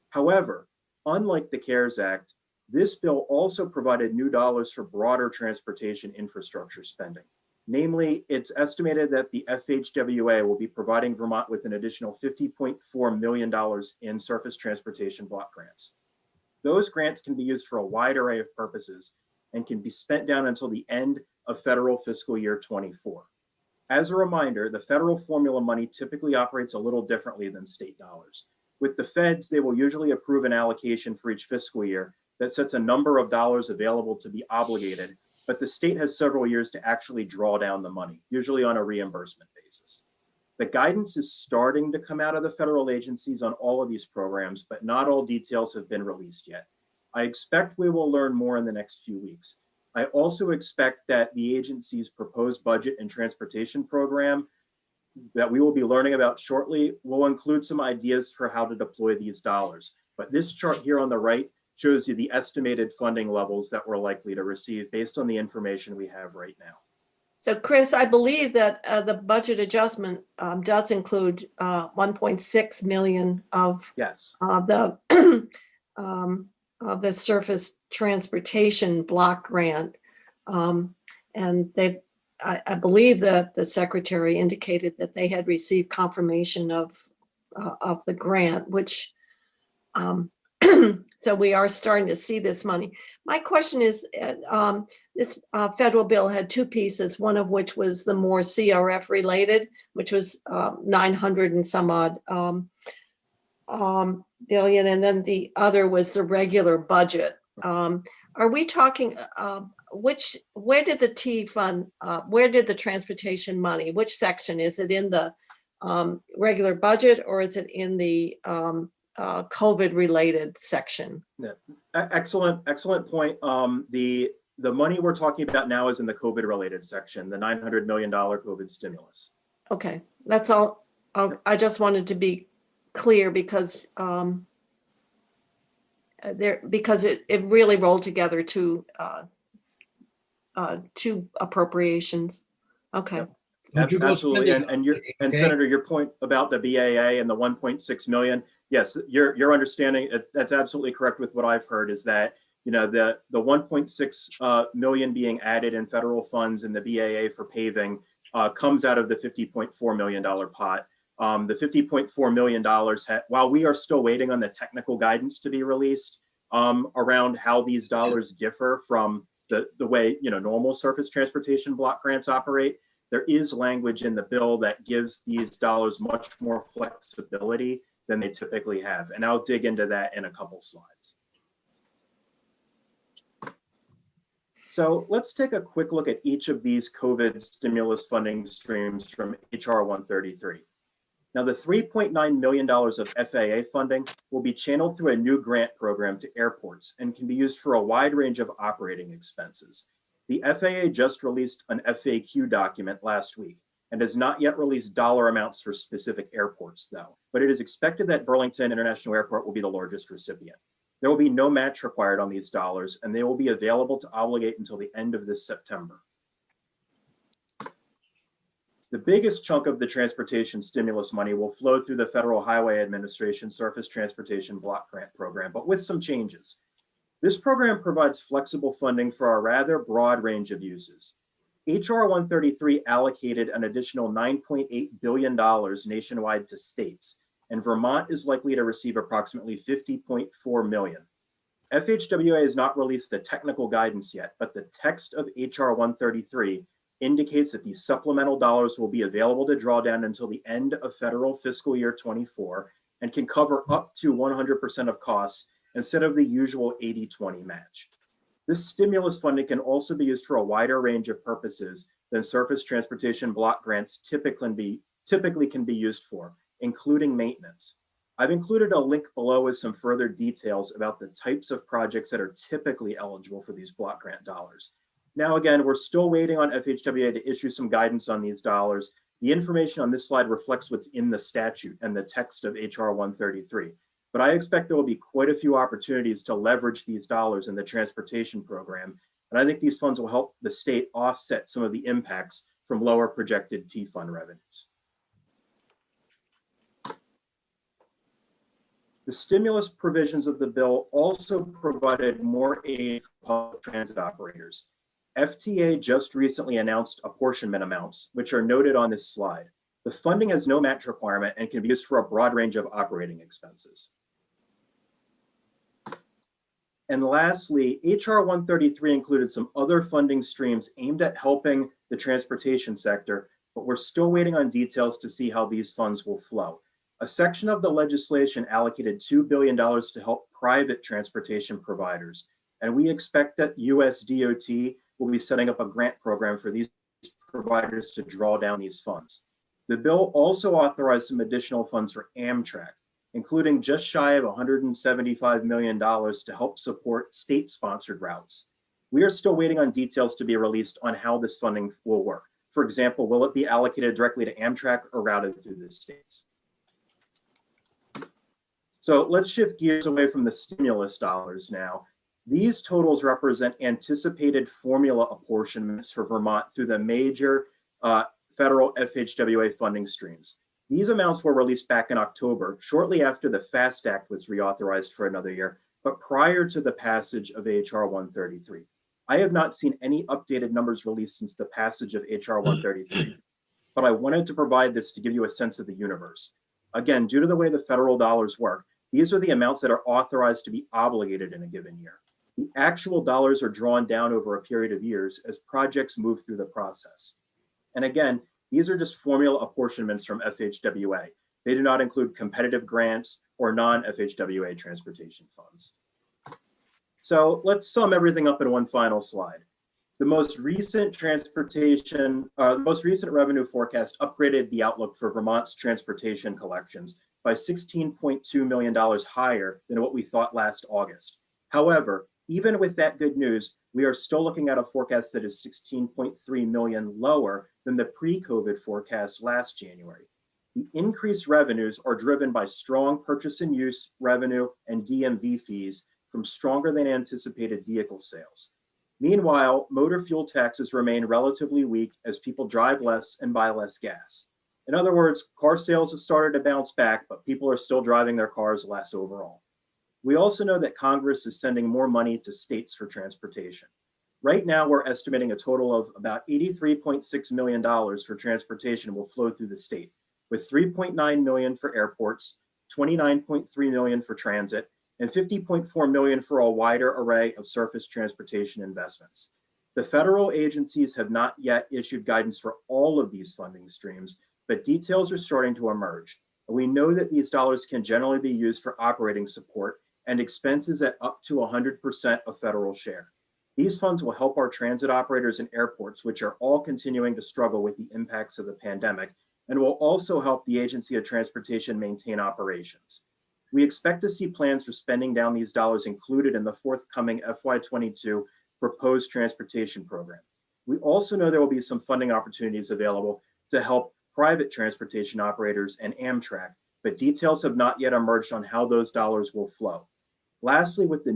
However, unlike the CARES Act, this bill also provided new dollars for broader transportation infrastructure spending. Namely, it's estimated that the FHWA will be providing Vermont with an additional $50.4 million in surface transportation block grants. Those grants can be used for a wide array of purposes and can be spent down until the end of federal fiscal year 24. As a reminder, the federal formula money typically operates a little differently than state dollars. With the feds, they will usually approve an allocation for each fiscal year that sets a number of dollars available to be obligated, but the state has several years to actually draw down the money, usually on a reimbursement basis. The guidance is starting to come out of the federal agencies on all of these programs, but not all details have been released yet. I expect we will learn more in the next few weeks. I also expect that the agency's proposed budget and transportation program that we will be learning about shortly will include some ideas for how to deploy these dollars. But this chart here on the right shows you the estimated funding levels that we're likely to receive based on the information we have right now. So Chris, I believe that the budget adjustment does include 1.6 million of Yes. the of the surface transportation block grant. And I believe that the secretary indicated that they had received confirmation of the grant, which so we are starting to see this money. My question is, this federal bill had two pieces, one of which was the more CRF related, which was 900 and some odd billion, and then the other was the regular budget. Are we talking, where did the T fund, where did the transportation money, which section? Is it in the regular budget or is it in the COVID related section? Yeah. Excellent point. The money we're talking about now is in the COVID related section, the $900 million COVID stimulus. Okay, that's all. I just wanted to be clear because it really rolled together two appropriations. Okay. Would you go Absolutely. spend it? And Okay. Senator, your point about the BAA and the 1.6 million, yes, your understanding, that's absolutely correct with what I've heard, is that, you know, the 1.6 million being added in federal funds in the BAA for paving comes out of the $50.4 million pot. The $50.4 million, while we are still waiting on the technical guidance to be released around how these dollars differ from the way, you know, normal surface transportation block grants operate, there is language in the bill that gives these dollars much more flexibility than they typically have. And I'll dig into that in a couple slides. So let's take a quick look at each of these COVID stimulus funding streams from HR 133. Now, the $3.9 million of FAA funding will be channeled through a new grant program to airports and can be used for a wide range of operating expenses. The FAA just released an FAQ document last week and has not yet released dollar amounts for specific airports, though, but it is expected that Burlington International Airport will be the largest recipient. There will be no match required on these dollars, and they will be available to obligate until the end of this September. The biggest chunk of the transportation stimulus money will flow through the Federal Highway Administration Surface Transportation Block Grant Program, but with some changes. This program provides flexible funding for a rather broad range of uses. HR 133 allocated an additional $9.8 billion nationwide to states, and Vermont is likely to receive approximately $50.4 million. FHWA has not released the technical guidance yet, but the text of HR 133 indicates that these supplemental dollars will be available to draw down until the end of federal fiscal year 24 and can cover up to 100% of costs instead of the usual 80-20 match. This stimulus funding can also be used for a wider range of purposes than surface transportation block grants typically typically can be used for, including maintenance. I've included a link below with some further details about the types of projects that are typically eligible for these block grant dollars. Now, again, we're still waiting on FHWA to issue some guidance on these dollars. The information on this slide reflects what's in the statute and the text of HR 133. But I expect there will be quite a few opportunities to leverage these dollars in the transportation program. And I think these funds will help the state offset some of the impacts from lower projected T-fund revenues. The stimulus provisions of the bill also provided more aid for public transit operators. FTA just recently announced apportionment amounts, which are noted on this slide. The funding has no match requirement and can be used for a broad range of operating expenses. And lastly, HR 133 included some other funding streams aimed at helping the transportation sector, but we're still waiting on details to see how these funds will flow. A section of the legislation allocated $2 billion to help private transportation providers, and we expect that US DOT will be setting up a grant program for these providers to draw down these funds. The bill also authorized some additional funds for Amtrak, including just shy of $175 million to help support state-sponsored routes. We are still waiting on details to be released on how this funding will work. For example, will it be allocated directly to Amtrak or routed through the states? So let's shift gears away from the stimulus dollars now. These totals represent anticipated formula apportionments for Vermont through the major federal FHWA funding streams. These amounts were released back in October, shortly after the FAST Act was reauthorized for another year, but prior to the passage of HR 133. I have not seen any updated numbers released since the passage of HR 133, but I wanted to provide this to give you a sense of the universe. Again, due to the way the federal dollars work, these are the amounts that are authorized to be obligated in a given year. The actual dollars are drawn down over a period of years as projects move through the process. And again, these are just formula apportionments from FHWA. They do not include competitive grants or non-FHWA transportation funds. So let's sum everything up in one final slide. The most recent revenue forecast upgraded the outlook for Vermont's transportation collections by $16.2 million higher than what we thought last August. However, even with that good news, we are still looking at a forecast that is 16.3 million lower than the pre-COVID forecast last January. The increased revenues are driven by strong purchase and use revenue and DMV fees from stronger than anticipated vehicle sales. Meanwhile, motor fuel taxes remain relatively weak as people drive less and buy less gas. In other words, car sales have started to bounce back, but people are still driving their cars less overall. We also know that Congress is sending more money to states for transportation. Right now, we're estimating a total of about $83.6 million for transportation will flow through the state, with $3.9 million for airports, $29.3 million for transit, and $50.4 million for a wider array of surface transportation investments. The federal agencies have not yet issued guidance for all of these funding streams, but details are starting to emerge. We know that these dollars can generally be used for operating support and expenses at up to 100% of federal share. These funds will help our transit operators and airports, which are all continuing to struggle with the impacts of the pandemic, and will also help the Agency of Transportation maintain operations. We expect to see plans for spending down these dollars included in the forthcoming FY22 proposed transportation program. We also know there will be some funding opportunities available to help private transportation operators and Amtrak, but details have not yet emerged on how those dollars will flow. Lastly, with the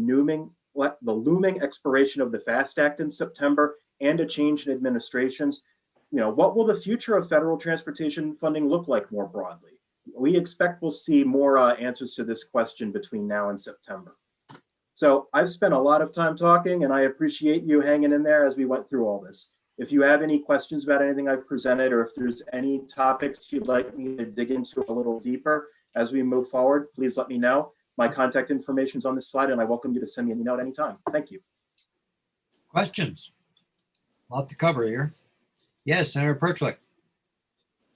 looming expiration of the FAST Act in September and a change in administrations, what will the future of federal transportation funding look like more broadly? We expect we'll see more answers to this question between now and September. So I've spent a lot of time talking, and I appreciate you hanging in there as we went through all this. If you have any questions about anything I've presented, or if there's any topics you'd like me to dig into a little deeper as we move forward, please let me know. My contact information is on this slide, and I welcome you to send me an email at any time. Thank you. Questions? A lot to cover here. Yes, Senator Perchlik.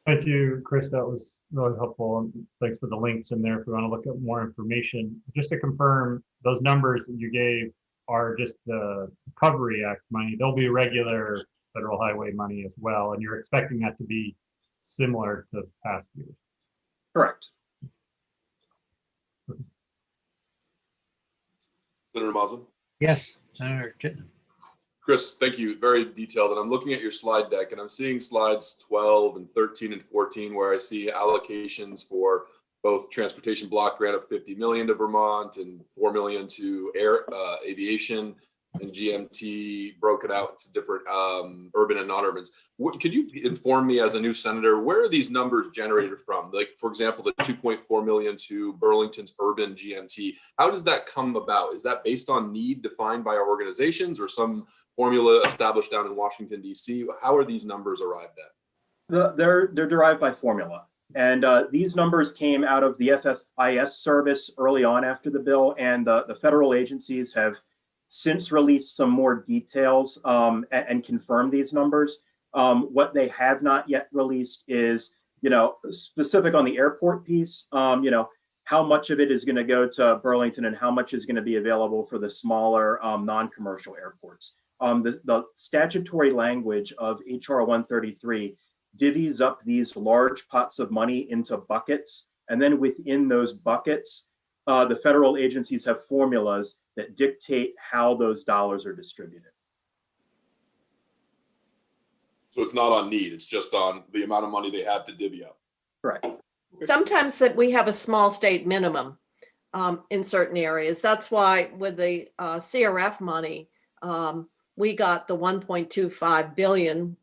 Thank you, Chris. That was really helpful. And thanks for the links in there if we want to look at more information. Just to confirm, those numbers that you gave are just the Recovery Act money. There'll be regular federal highway money as well. And you're expecting that to be similar to past years. Correct. Senator Maslin? Yes, Senator Chittenden. Chris, thank you. Very detailed. And I'm looking at your slide deck and I'm seeing slides 12 and 13 and 14 where I see allocations for both transportation block grant of 50 million to Vermont and 4 million to aviation, and GMT broken out to different urban and non-urbans. Could you inform me as a new senator, where are these numbers generated from? Like, for example, the 2.4 million to Burlington's urban GMT. How does that come about? Is that based on need defined by our organizations or some formula established down in Washington, D.C.? How are these numbers arrived at? They're derived by formula. And these numbers came out of the FFIS service early on after the bill, and the federal agencies have since released some more details and confirmed these numbers. What they have not yet released is, specific on the airport piece, how much of it is going to go to Burlington and how much is going to be available for the smaller non-commercial airports. The statutory language of HR 133 divvies up these large pots of money into buckets, and then within those buckets, the federal agencies have formulas that dictate how those dollars are distributed. So it's not on need, it's just on the amount of money they have to divvy up. Correct. Sometimes that we have a small state minimum in certain areas. That's why with the CRF money, we got the 1.25 billion.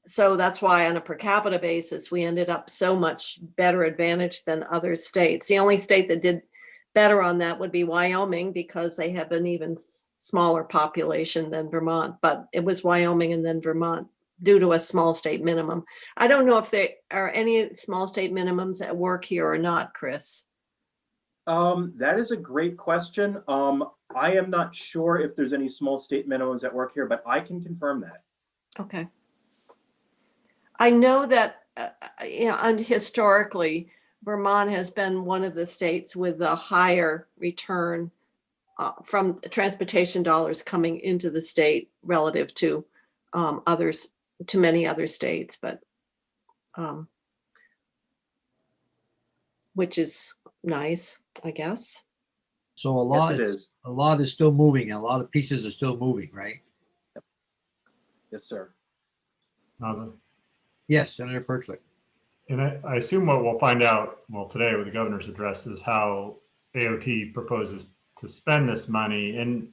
So that's why on a per capita basis, we ended up so much better advantage than other states. The only state that did better on that would be Wyoming, because they have an even smaller population than Vermont, but it was Wyoming and then Vermont due to a small state minimum. I don't know if there are any small state minimums at work here or not, Chris. That is a great question. I am not sure if there's any small state minimums at work here, but I can confirm that. Okay. I know that, and historically, Vermont has been one of the states with the higher return from transportation dollars coming into the state relative to others, to many other states, but which is nice, I guess. So Yes, it is. a lot is still moving. A lot of pieces are still moving, right? Yes, sir. Maslin? Yes, Senator Pertlick. And I assume what we'll find out, today with the governor's address, is how AOT proposes to spend this money. And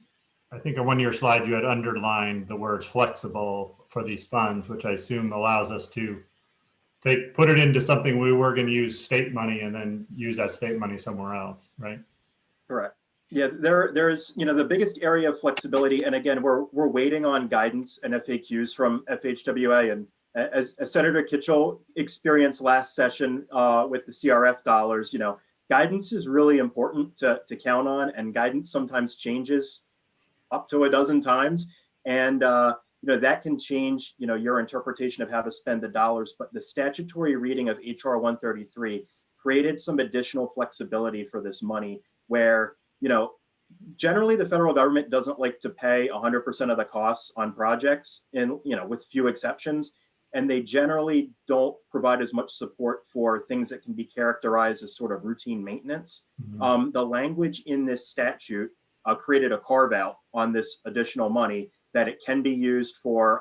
I think on one of your slides, you had underlined the words flexible for these funds, which I assume allows us to put it into something we were going to use state money and then use that state money somewhere else, right? Correct. Yeah, there's, the biggest area of flexibility. And again, we're waiting on guidance and FAQs from FHWA. And as Senator Kitchell experienced last session with the CRF dollars, guidance is really important to count on, and guidance sometimes changes up to a dozen times. And, that can change, your interpretation of how to spend the dollars. But the statutory reading of HR 133 created some additional flexibility for this money where, generally the federal government doesn't like to pay 100% of the costs on projects, and, with few exceptions. And they generally don't provide as much support for things that can be characterized as sort of routine maintenance. Mhm. The language in this statute created a carve out on this additional money that it can be used for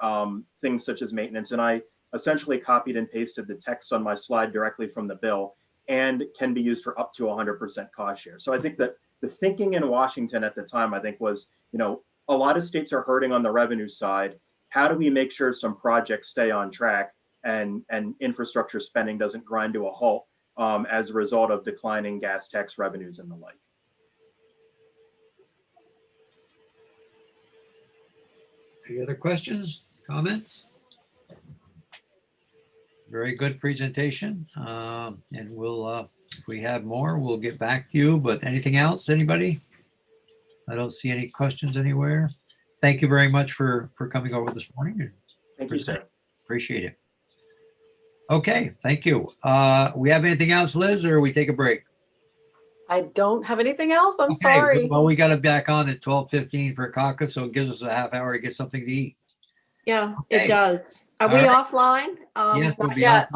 things such as maintenance. And I essentially copied and pasted the text on my slide directly from the bill, and can be used for up to 100% cost share. So I think that the thinking in Washington at the time, I think, was, a lot of states are hurting on the revenue side. How do we make sure some projects stay on track and infrastructure spending doesn't grind to a halt as a result of declining gas tax revenues and the like? Any other questions, comments? Very good presentation. And we'll, if we have more, we'll get back to you. But anything else, anybody? I don't see any questions anywhere. Thank you very much for coming over this morning. Thank you, sir. Appreciate it. Okay, thank you. We have anything else, Liz, or we take a break? I don't have anything else. I'm Okay, sorry. well, we got it back on at 12:15 for caucus, so it gives us a half hour to get something to eat. Yeah, Okay. it does. Are we All right. offline? Yes, we'll Not be yet. off.